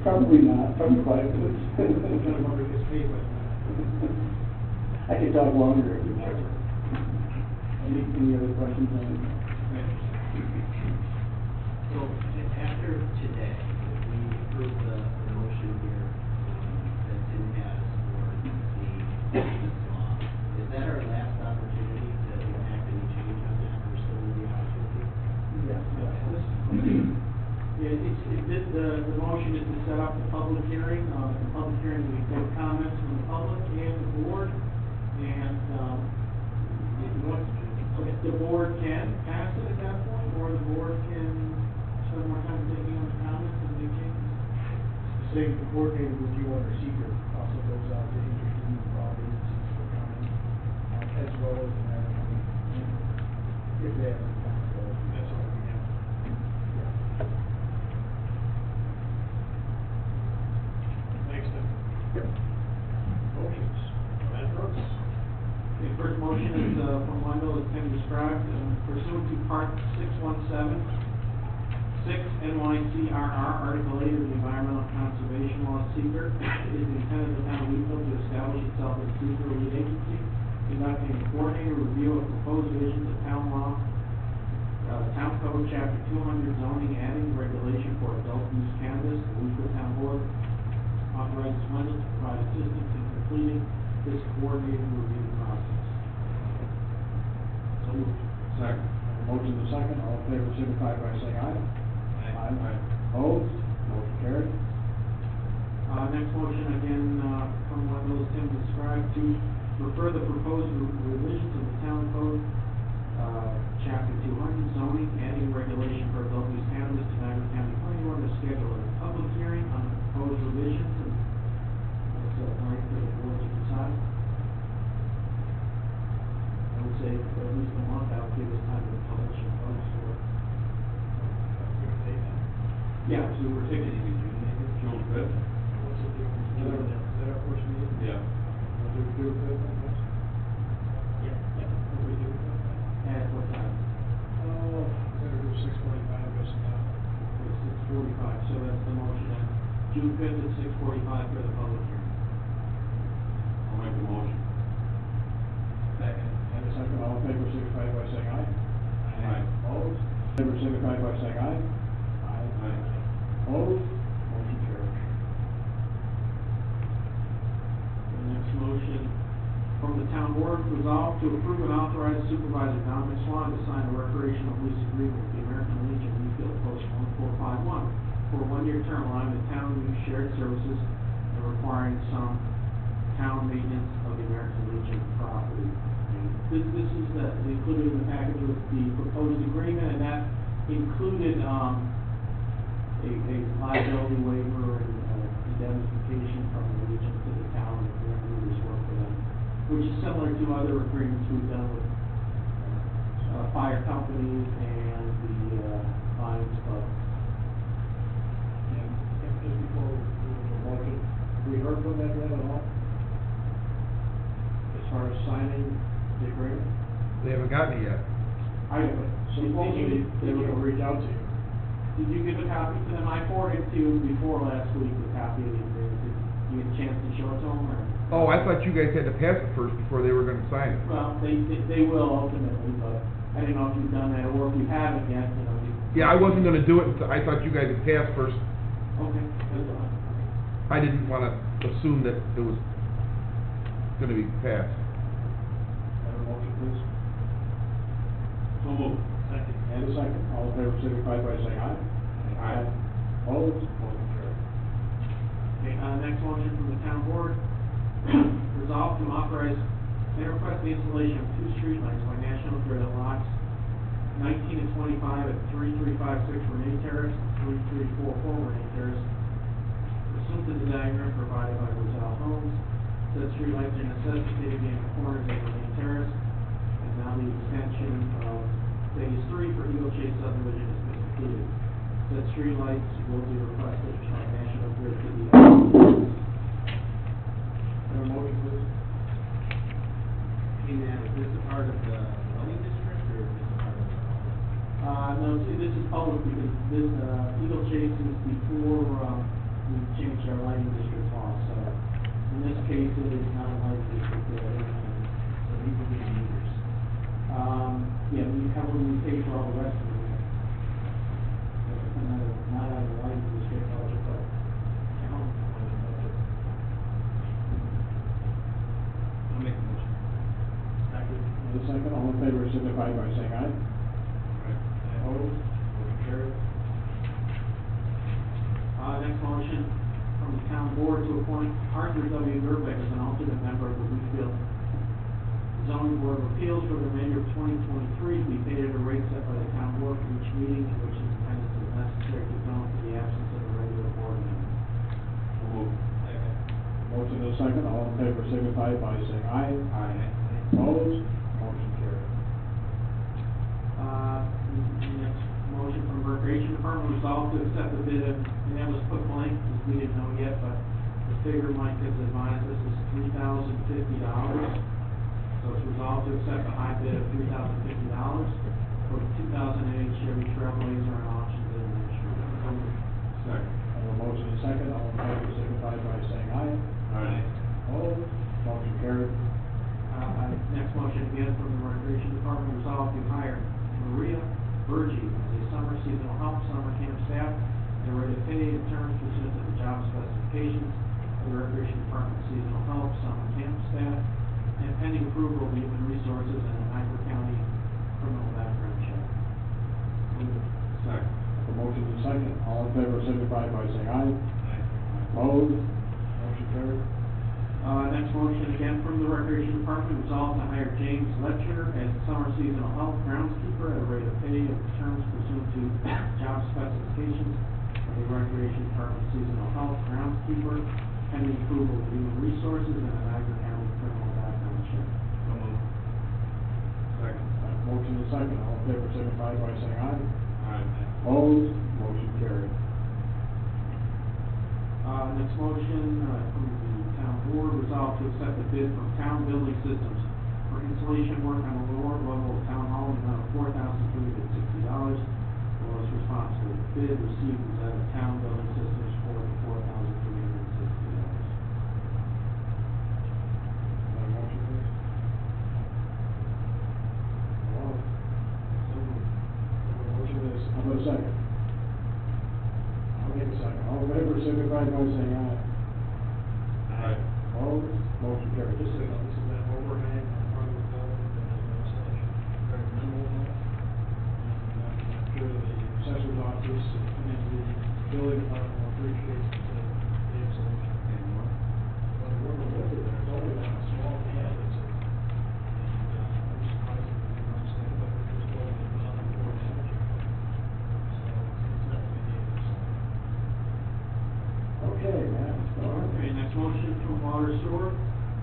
Probably not, probably 5 minutes. I'm trying to remember his name, but. I could talk longer if you want. Any other questions on it? So, after today, if we approve the motion here, that Tim has for the law, is that our last opportunity to enact any change on that, or still will be an opportunity? Yes. Yeah, the motion is to set up the public hearing. The public hearing, we take comments from the public and the board, and, the board can pass it at that point, or the board can spend more time taking on the comments and make changes. Same coordinated review under seeker also goes out to interested in all agencies for comment, as well as the Niagara County, if they have any comments, so that's all we have. Thanks, Tim. Motions. Matt Brooks. Okay, first motion is, from Wendell, as Tim described, pursuant to Part 617, 6 NYCRR, Article 8 of the Environmental Conservation Law, seeker, it is the intent of the town of Wheatville to establish itself as seeker lead agency, conducting a coordinated review of proposed revisions of town law, town code, chapter 200, zoning, adding regulation for adult use cannabis. The Wheatville Town Board authorizes Wendell to provide assistance in completing this coordinated review process. So moved. Second. Motion is second, all in favor, signify by saying aye. Aye. Opposed? Motion carried. Next motion, again, from what Ms. Tim described, to refer the proposed revisions of the town code, chapter 200, zoning, adding regulation for adult use cannabis to Niagara County Planning Board to schedule a public hearing on the proposed revisions, and that's right for the board to decide. I would say for at least a month, that would give us time to publish and post for it. Yeah, so we're taking it in June, maybe? June fifth? What's the deal? Is that our first meeting? Yeah. What do we do with it? Yeah. What do we do with it? At what time? Oh, better do 6:45, guess now. It's 6:45, so that's the motion, then. June 5th at 6:45 for the public hearing. I'll make the motion. Second. And a second, all in favor, signify by saying aye. Aye. Opposed? Favor, signify by saying aye. Aye. Opposed? Motion carried. The next motion, from the town board, resolved to approve and authorize Supervisor Dominic Swan to sign a recreational lease agreement with the American Legion Refill Post 1451 for a one-year term, allowing the town to use shared services and requiring some town maintenance of the American Legion property. This is included in the package with the proposed agreement, and that included, a liability waiver and, indemnification from the region to the town, and we're gonna do this work for them, which is similar to other agreements we've done with, fire companies and the, Lions Club. And just before we move to motion, have we heard from them yet at all? As far as signing the agreement? They haven't gotten it yet. I, Supposedly, they were gonna reach out to you. did you give a copy to them? I forwarded to you before last week, a copy of the agreement. Did you get a chance to show it to them, or? Oh, I thought you guys had to pass it first before they were gonna sign it. Well, they will ultimately, but I don't know if you've done that, or if you haven't yet, you know, you. Yeah, I wasn't gonna do it until, I thought you guys had passed first. Okay, that's fine. I didn't wanna assume that it was gonna be passed. Have a motion, please. So moved. Second. And a second. All in favor, signify by saying aye. Aye. Opposed? Motion carried. Okay, next motion from the town board, resolve to authorize and request the installation of 2 streetlights by National Grid at lots 19 and 25 at 3356 Renee Terrace, and 3344 Renee Terrace. Pursuant to the diagram provided by Roselle Homes, said streetlights are necessitated in the corners of Renee Terrace, and now the extension of phase 3 for Eagle Chase subdivision has been completed. Said streetlights will be requested by National Grid to be. Have a motion, please. Is this a part of the zoning district, or is this a part of the? No, see, this is public because this, Eagle Chase is before, we changed our lighting district law, so in this case, it is not a lighting district, so these will be meters. Yeah, we cover, we pay for all the rest of it. Not out of the lighting district budget, but, you know, I'll make a motion. Second. And a second. All in favor, signify by saying aye. Opposed? Motion carried. Next motion from the town board to appoint Arthur W. Gerbeck as an alternate member of the Wheatfield Zoning Board of Appeals for the remainder of 2023, to be paid at a rate set by the town board for each meeting to which his attendance is necessary to zone for the absence of a regular board member. So moved. Second. Motion and a second. All in favor, signify by saying aye. Aye. Opposed? Motion carried. Next motion from Recreation Department, resolved to accept the bid of, and that was put blank, because we didn't know yet, but the figure Mike has advised us is $3,050. So it's resolved to accept a high bid of $3,050 for the 2008 Chevy Trailblazer and auctions international. Second. I have a motion and a second. All in favor, signify by saying aye. Aye. Opposed? Motion carried. Next motion again from the Recreation Department, resolved to hire Maria Burgee as a summer seasonal help, summer camp staff, at a rate of pay in terms pursuant to the job specifications of the Recreation Department seasonal help, summer camp staff, and pending approval of human resources and an Ivor County criminal background check. Second. A motion and a second. All in favor, signify by saying aye. Opposed? Motion carried. Next motion again from the Recreation Department, resolved to hire James Letcher as summer seasonal help groundskeeper at a rate of pay of terms pursuant to job specifications of the Recreation Department seasonal help groundskeeper, pending approval of human resources and an Ivor County criminal background check. So moved. Second. Motion and a second. All in favor, signify by saying aye. Aye. Opposed? Motion carried. Next motion, from the town board, resolved to accept a bid from Town Building Systems for installation work on the lower level of Town Hall in the amount of $4,360. The lowest responsible bid received was out of Town Building Systems for $4,360. Have a motion, please. Hello? Have a motion is, how about a second? I'll make a second. All in favor, signify by saying aye. Aye. Opposed? Motion carried. This is that overhang on front of the building, that is no such, very minimal amount. And I'm sure the assessor's office and the building department will appreciate the installation. Well, the woman looked at it, it's only on a small pad, it's a, and, I'm surprised that they don't understand, but we're just going to the other board manager. So, it's definitely needed, so. Okay, Matt. Okay, next motion from Water Sewer.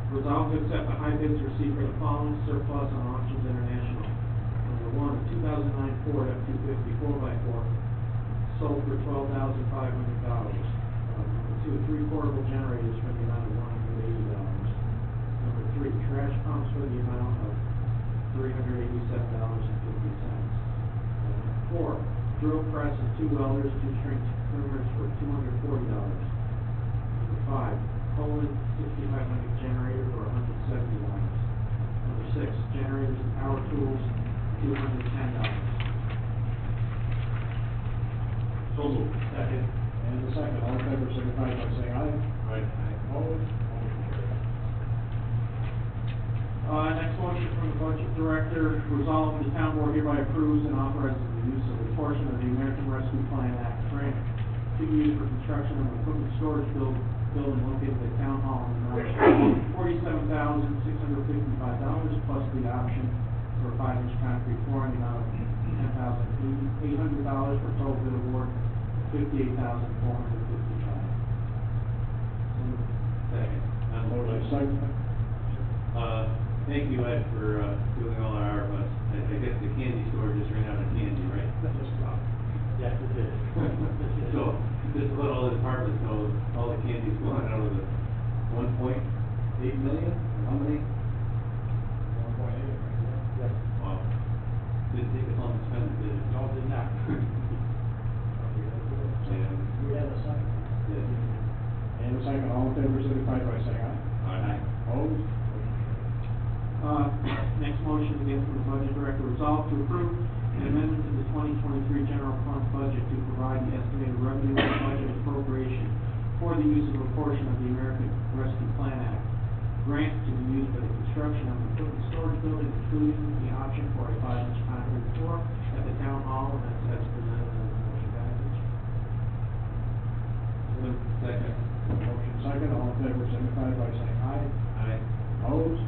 Resolve to accept the high bids received for the following surplus on Auctions International. Number one, 2009 Ford F-250 4x4, sold for $12,500. Number two, 3 portable generators for the amount of $180. Number three, trash pumps for the amount of $387.50. Four, drill press and 2 welders, 2 shrink trimmers for $240. Number five, Poland 6500 generator for $170. Number six, generators and power tools, $210. So moved. Second. And the second, all in favor, signify by saying aye. Aye. Opposed? Motion carried. Next motion from the Budget Director, resolve the town board hereby approves and authorizes the use of a portion of the American Rescue Plan Act grant to be used for construction of an equipment storage building located at Town Hall in the amount of $47,655 plus the option for a 5-inch concrete floor in the amount of $10,800 for a total bid award of $58,455. Second. Motion second. Thank you, Ed, for, doing all our, I guess the candy store just ran out of candy, right? Yes, it is. So, just to let all the departments know, all the candy's going out of the 1.8 million, how many? 1.8, right? Yes. Wow. Didn't take us long to spend it, did it? No, it did not. And, We have a second. yeah. And the second, all in favor, signify by saying aye. Aye. Opposed? Next motion again from the Budget Director, resolve to approve an amendment to the 2023 general fund budget to provide the estimated revenue and budget appropriation for the use of a portion of the American Rescue Plan Act grant to be used for the construction of an equipment storage building, including the option for a 5-inch concrete floor at the Town Hall, and that's as presented in the motion package. Second. Motion second, all in favor, signify by saying aye. Aye. Opposed?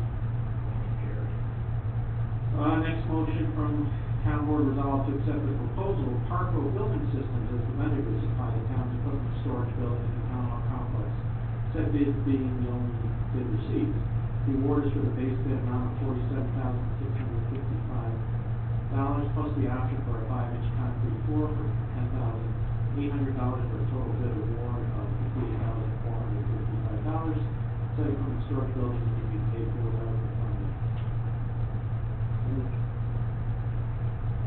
Next motion from Town Board resolved to accept the proposal of Parco Building Systems as the vendor to supply the town's equipment storage building at the Town Hall complex. Said bid being the only bid received. The award is for the base bid amount of $47,655 plus the option for a 5-inch concrete floor for $10,800 for a total bid award of $58,455. Said equipment storage building to be paid for without the funding.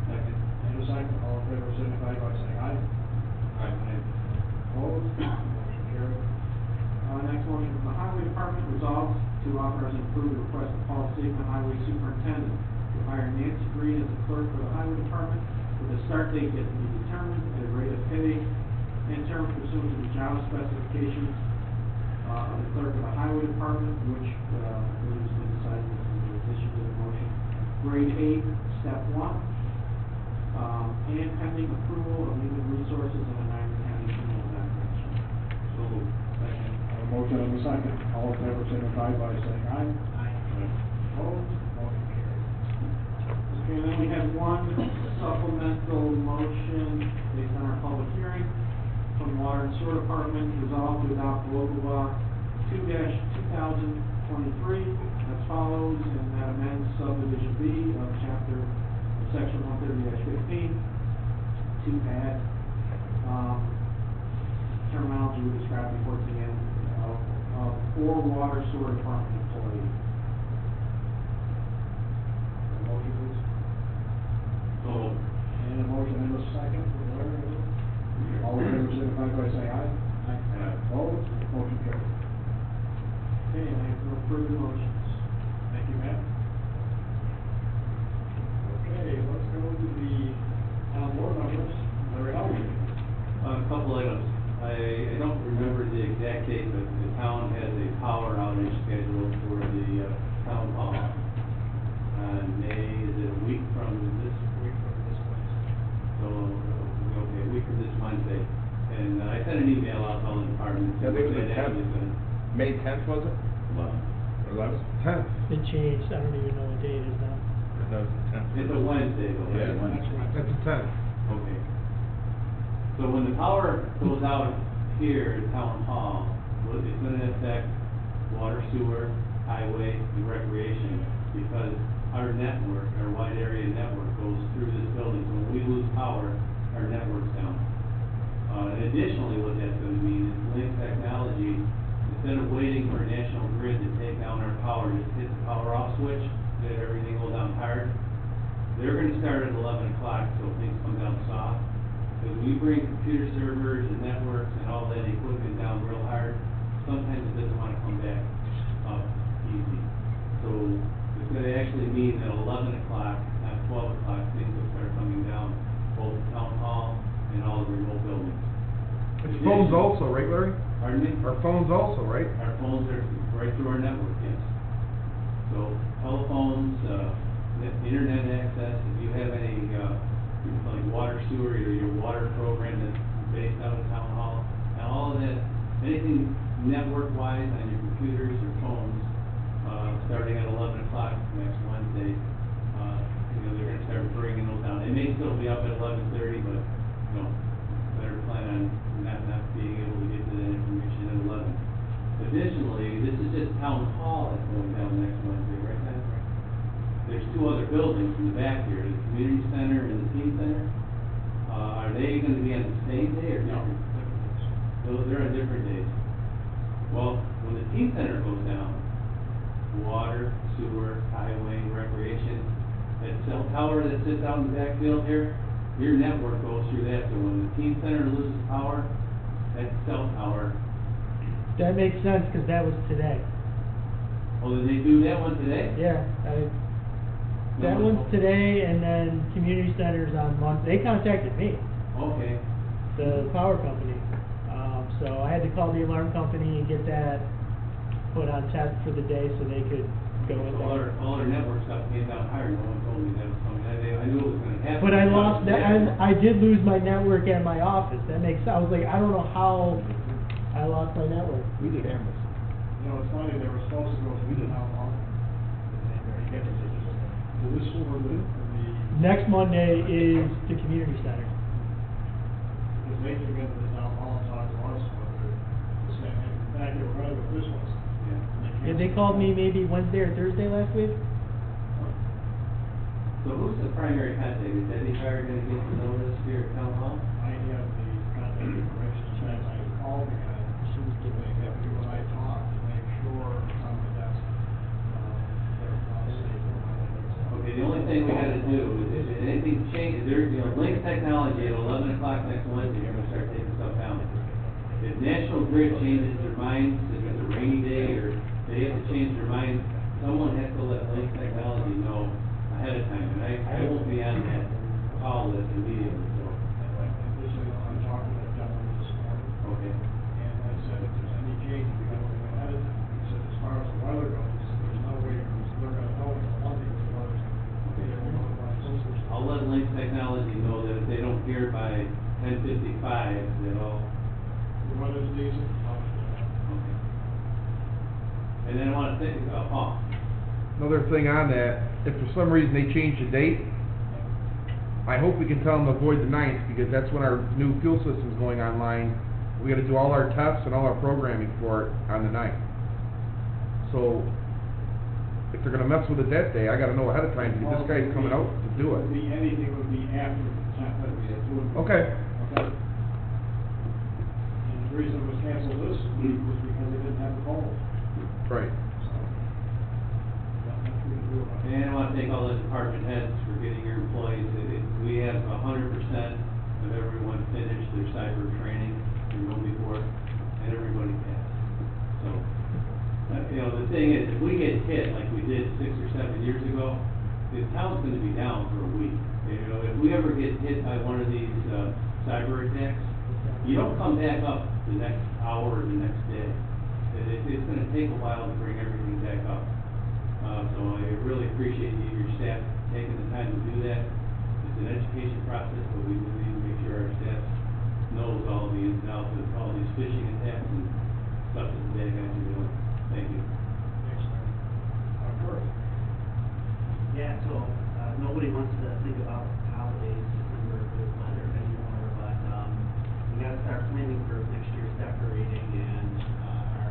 Second. And a second, all in favor, signify by saying aye. Aye. Opposed? Motion carried. Next motion from the Highway Department resolves to authorize and approve the request of Paul Sigma, Highway Superintendent, to hire Nancy Green as the clerk for the Highway Department with a start date yet to be determined at a rate of pay and terms pursuant to the job specifications of the clerk of the Highway Department, which I believe has been decided in the addition to the motion. Grade 8, Step 1, and pending approval of human resources and a 9-county criminal background check. So moved. Second. Motion and a second, all in favor, signify by saying aye. Aye. Opposed? Motion carried. Okay, and then we have one supplemental motion based on our public hearing from the Water and Sewer Department, resolved to adopt local law 2-2023 as follows, and that amends subdivision B of section 130-15 to add, terminology we described before at the end of 4 water sewer department employees. Motion, please. So moved. And a motion and a second. All in favor, signify by saying aye. Aye. Opposed? Motion carried. Okay, and I have no further motions. Thank you, Matt. Okay, let's go to the town board members. Larry Howard. A couple items. I don't remember the exact date, but the town has a power outage scheduled for the town hall on May, is it a week from this? Week from this Wednesday. So, okay, a week from this Wednesday. And I sent an email out to all the departments. Yeah, I think it was the That 10th. is gonna- May 10th, was it? Well, Or 11th? 10th. It changed, I don't even know what date it is now. That was the 10th. it's a Wednesday though. Yeah, right? Wednesday. That's the 10th. Okay. So when the power goes out here at Town Hall, well, it's gonna affect water, sewer, highway, and recreation, because our network, our wide area network goes through this building, so when we lose power, our network's down. And additionally, what that's gonna mean is Link Technology, instead of waiting for National Grid to take down our power, just hit the power off switch, let everything go down hard, they're gonna start at 11 o'clock, so things come down soft. Because we bring computer servers and networks and all that equipment down real hard, sometimes it doesn't wanna come back up easy. So it's gonna actually mean that 11 o'clock, not 12 o'clock, things will start coming down, both the town hall and all the remote buildings. It's phones also, right, Larry? Pardon me? Our phones also, right? Our phones are right through our network, yes. So telephones, internet access, if you have any, like water sewer, or your water program that's based out of town hall, and all of that, anything network-wise on your computers or phones, starting at 11 o'clock next Wednesday, they're gonna start bringing those down. They may still be up at 11:30, but, better plan on not being able to get to that information at 11. Additionally, this is just town hall that's going down next Wednesday, right, Dan? There's two other buildings in the back here, the community center and the teen center. Are they gonna be on the same day or different? No, they're on different days. Well, when the teen center goes down, water, sewer, highway, recreation, that cell tower that sits out in the backfield here, your network goes through that, so when the teen center loses power, that cell tower. That makes sense, cause that was today. Oh, did they do that one today? Yeah, that one's today, and then community centers on Monday. They contacted me, Okay. the power company. So I had to call the alarm company and get that put on test for the day so they could go in there. All our network stuff came down higher, no one told me that was coming, I knew it was gonna happen. But I lost that, I did lose my network at my office. That makes, I was like, I don't know how I lost my network. We did cameras. It's funny, they were supposed to go to the town hall. Will this over the, Next Monday is the community center. because they came into the town hall and talked to us, whether, in fact, they were gonna go this one. Yeah, they called me maybe Wednesday or Thursday last week. So who's the primary contact? Is Eddie Fire gonna get the notice here at town hall? I have the contact information, as I called the guy, they have you and I talk to make sure it's on the desk. Okay, the only thing we gotta do is if anything changes, Link Technology at 11 o'clock next Wednesday, you're gonna start taking stuff down. If National Grid changes their minds, if it's a rainy day, or they have to change their mind, someone has to let Link Technology know ahead of time, and I won't be on that call list immediately, so. I'm talking to the gentleman this morning. Okay. And I said, if there's any change, we gotta do it ahead of time. He said, as far as the weather goes, there's no way they're gonna know until Monday what the weather's gonna be. They won't know about it. I'll let Link Technology know that if they don't hear by 10:55, that all. The weather's decent. Okay. And then I wanna think, Paul. Another thing on that, if for some reason they change the date, I hope we can tell them to avoid the 9th, because that's when our new fuel system's going online. We gotta do all our tests and all our programming for it on the 9th. So, if they're gonna mess with it that day, I gotta know ahead of time, because this guy's coming out to do it. Anything would be after the time that we had to do it. Okay. Okay. And the reason it was canceled this week was because they didn't have the phone. Right. And I want to thank all the department heads for getting your employees, we have 100% of everyone finished their cyber training, before, and everybody passed. So, the thing is, if we get hit like we did 6 or 7 years ago, the town's gonna be down for a week. If we ever get hit by one of these, cyber attacks, you don't come back up the next hour or the next day. It's gonna take a while to bring everything back up. So I really appreciate your staff taking the time to do that. It's an education process, but we need to make sure our staff knows all the ins and outs of all these phishing attacks and stuff that the bad guys are doing. Thank you. Thanks, Larry. Yeah, so, nobody wants to think about holidays, December, good weather anymore, but, we gotta start planning for next year's decorating, and, our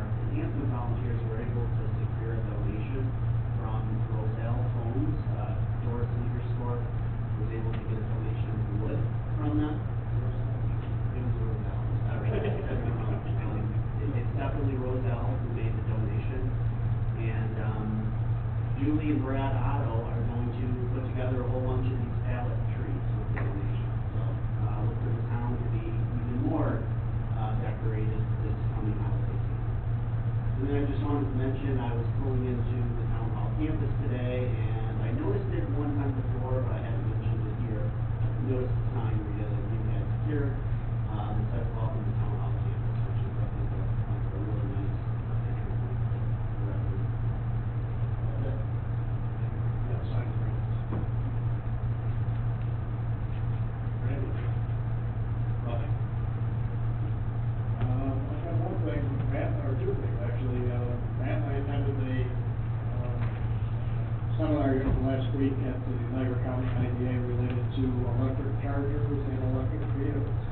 volunteers were able to secure a donation from Roselle Homes. Doris Lieberskor was able to get a donation of wood from them. It was Roselle. It's definitely Roselle who made the donation. And Julie and Brad Otto are going to put together a whole bunch of these pallet trees with the donation. So look for the town to be even more decorated this coming holiday season. And then I just wanted to mention, I was pulling into the town hall campus today, and I noticed it one time before, but I hadn't mentioned it here. I noticed the sign where you had here, that says welcome to town hall campus, which is, I think, a really nice entrance point for residents. That's it. Yeah, sign for it. Randy? Nothing. I got one thing, Matt, or two things, actually. Matt and I attended a seminar last week at the Niagara County IDA related to electric chargers and electric vehicles.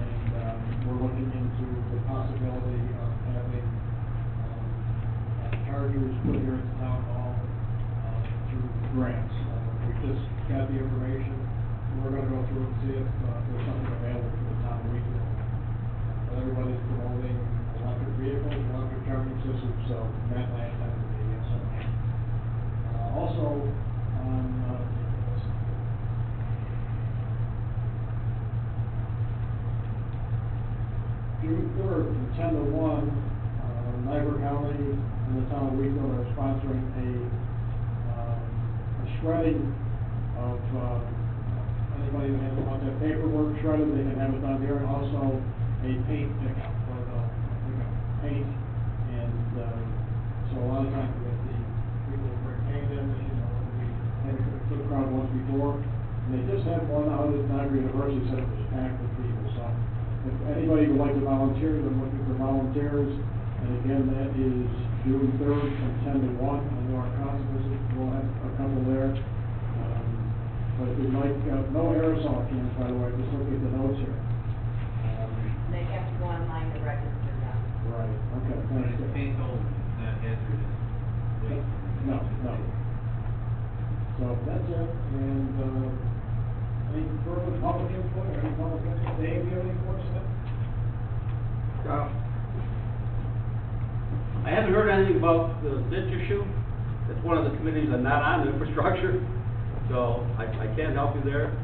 And we're looking into the possibility of having chargers put here at the town hall through grants. We just got the information. We're going to go through and see if there's something available for the town of Wheatville. Everybody's promoting electric vehicles, electric charging systems, so Matt and I attended the seminar. Also, on June 3rd, from 10 to 1, Niagara County and the town of Wheatville are sponsoring a shredding of anybody that wants that paperwork shredded, they can have it done here, and also a paint pickup for the paint. And so a lot of times with the people who bring paint in, we had a good crowd once before, and they just had one out at Niagara University, said it was packed with people. So if anybody would like to volunteer, they're looking for volunteers. And again, that is June 3rd from 10 to 1. I know our council will have a couple there. But if you'd like, no aerosol cans, by the way, just look at the notes here. They have to go online to register them. Right, okay, thanks. Paint told that hazardous waste. No. So that's it, and, any further public input, or any public input? Dave, you have any more to say? I haven't heard anything about the ditch issue. It's one of the committees I'm not on, infrastructure, so I can't help you there.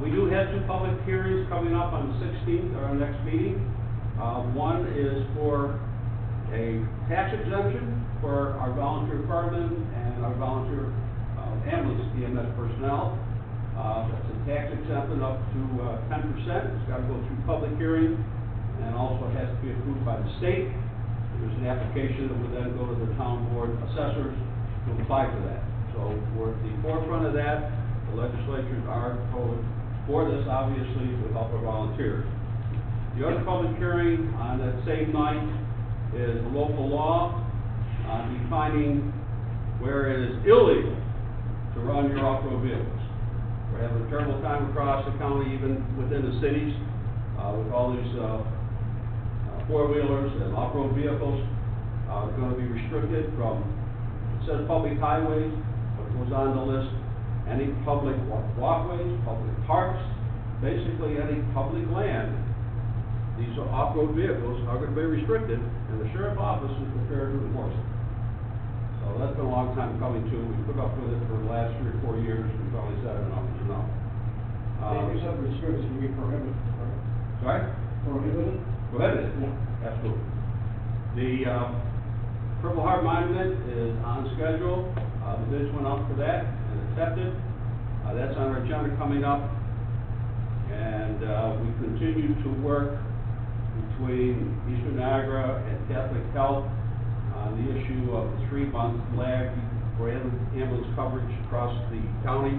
We do have two public hearings coming up on the 16th, our next meeting. One is for a tax exemption for our volunteer firemen and our volunteer ambulance EMS personnel. That's a tax exemption up to 10%. It's got to go through public hearing, and also has to be approved by the state. There's an application that would then go to the town board assessors to apply for that. So we're at the forefront of that. The legislatures are voted for this, obviously, with help of volunteers. The other public hearing on that same night is the local law defining where it is illegal to run your off-road vehicles. We're having a terrible time across the county, even within the cities, with all these four-wheelers and off-road vehicles. Are going to be restricted from, it says public highways, but it goes on the list, any public walkways, public parks, basically any public land. These off-road vehicles are going to be restricted, and the sheriff's office is prepared to enforce it. So that's been a long time coming too. We put up with it for the last 3 or 4 years, and we probably said enough is enough. You said restricted, can we prohibit it, right? Sorry? Prohibited? Prohibited, Yeah. absolutely. The Purple Heart Monument is on schedule. The bids went up for that and accepted. That's on our agenda coming up. And we continue to work between Eastern Niagara and Catholic Health on the issue of the 3-month lag for ambulance coverage across the county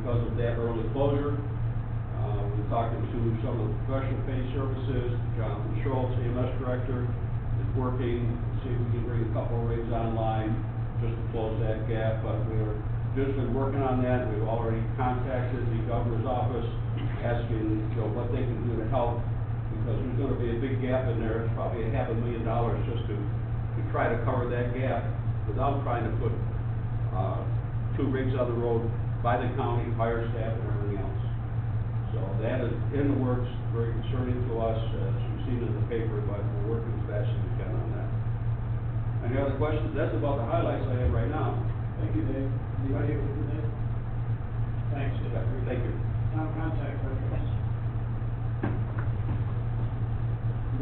because of that early closure. We're talking to some of the professional pay services. Jonathan Schultz, EMS Director, is working to see if we can bring a couple of rigs online just to close that gap. But we're just been working on that. We've already contacted the governor's office asking what they can do to help. because there's gonna be a big gap in there, it's probably $500,000 just to try to cover that gap without trying to put, 2 rigs on the road by the county, fire staff and everything else. So that is in the works, very concerning to us, as you've seen in the paper, but we're working as fast as we can on that. Any other questions? That's about the highlights I have right now. Thank you, Dave. Anybody with you, Dave? Thanks, Dave. Thank you. Town contact records.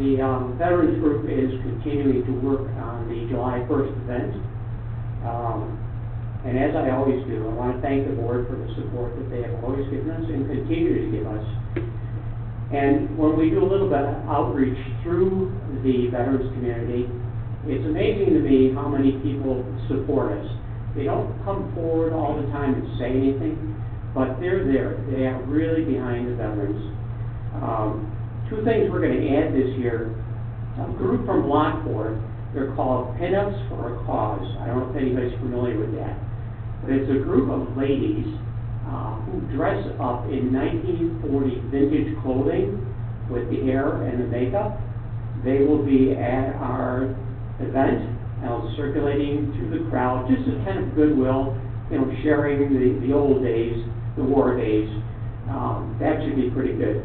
The Veterans Group is continuing to work on the July 1st event. And as I always do, I want to thank the board for the support that they have always given us and continue to give us. And when we do a little bit of outreach through the veterans community, it's amazing to me how many people support us. They don't come forward all the time and say anything, but they're there. They are really behind the veterans. 2 things we're going to add this year. A group from Lockport, they're called Pinups for a Cause. I don't know if anybody's familiar with that. But it's a group of ladies who dress up in 1940 vintage clothing with the hair and the makeup. They will be at our event, circulating through the crowd, just as kind of goodwill, sharing the old days, the war days. That should be pretty good.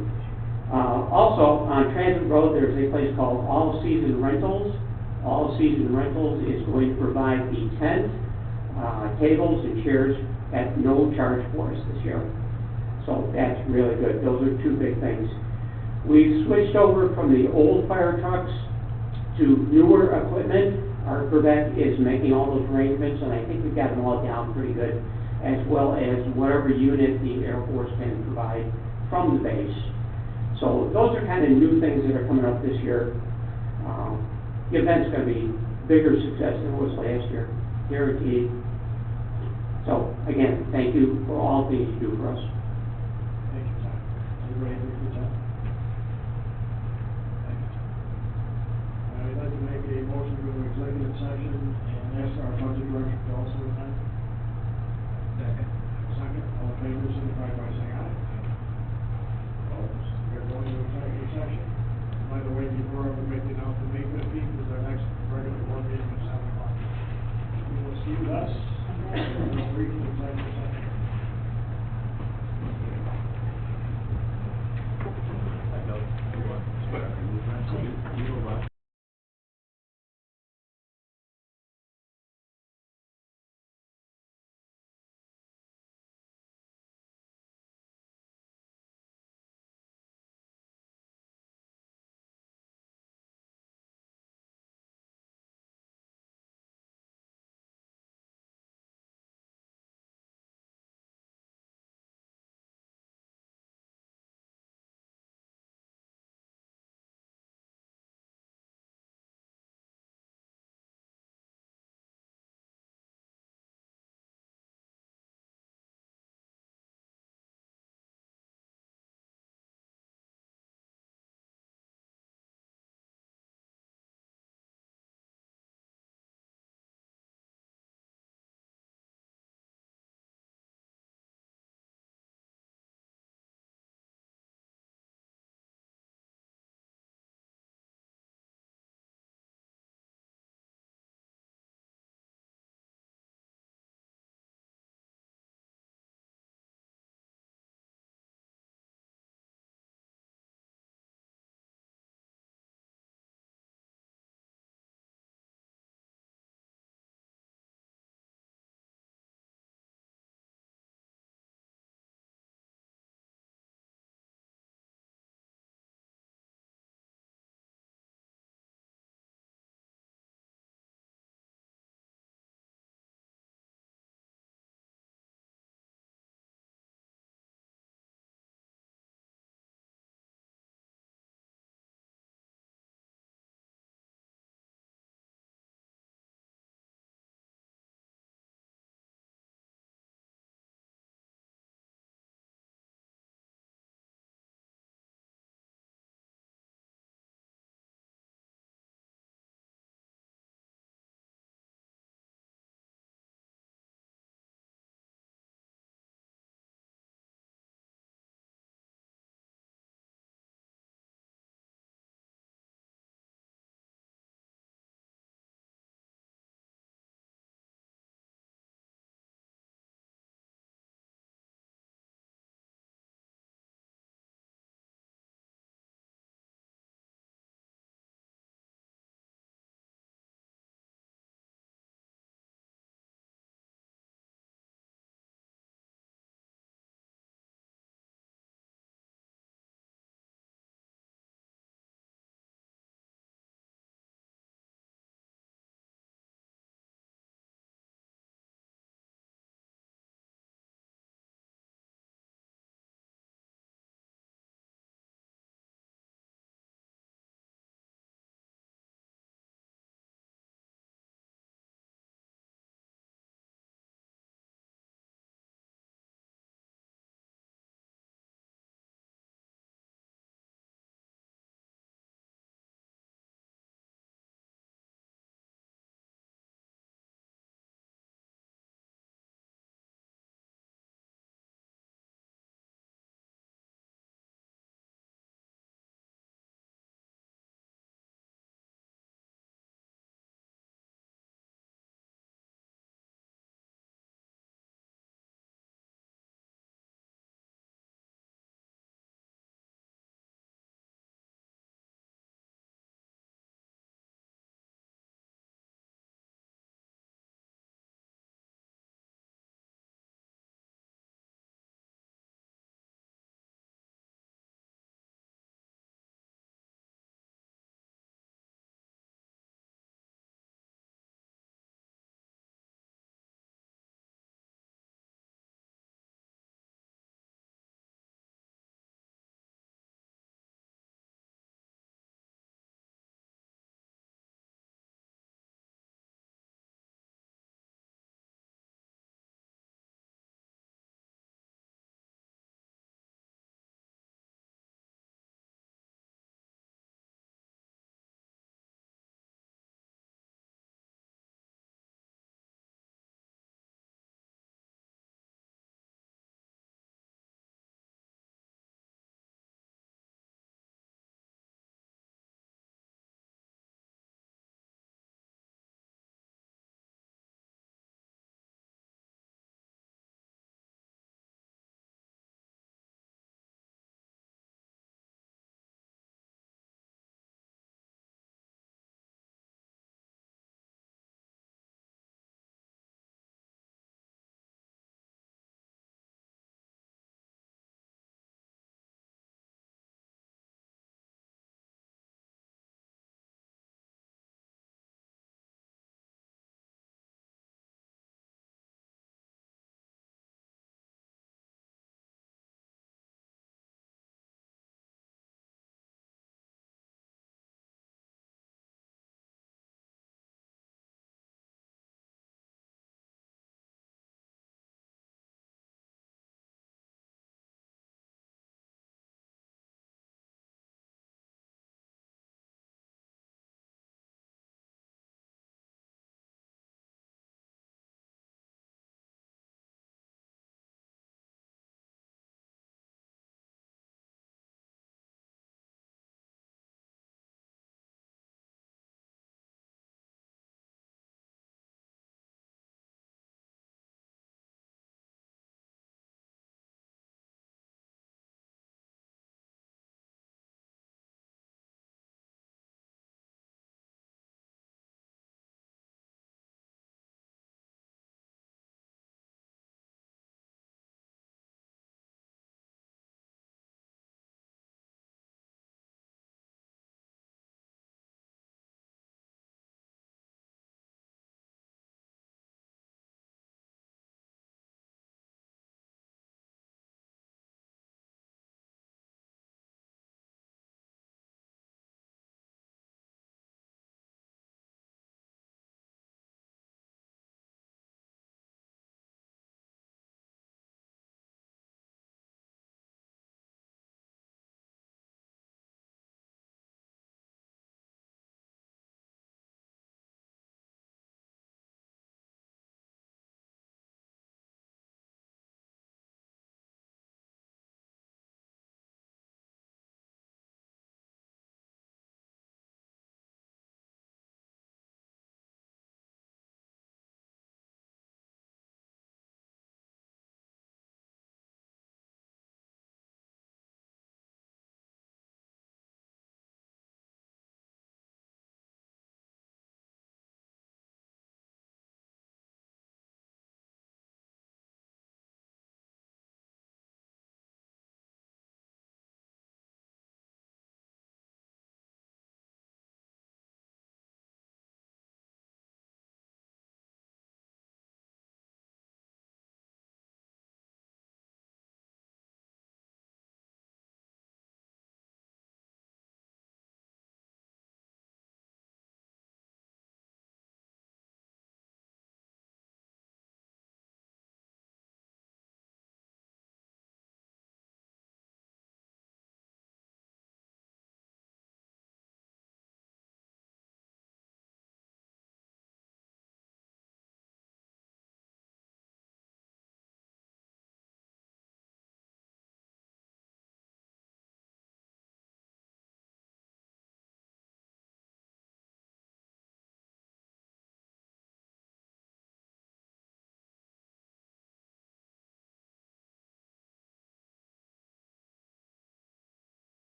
Also, on Transit Road, there's a place called All Season Rentals. All Season Rentals is going to provide the tent, tables and chairs at no charge for us this year. So that's really good. Those are 2 big things. We've switched over from the old fire trucks to newer equipment. Our Quebec is making all those arrangements, and I think we've got them all down pretty good, as well as whatever unit the Air Force can provide from the base. So those are kind of new things that are coming up this year. The event's going to be bigger success than it was last year, guaranteed. So again, thank you for all the things you do for us.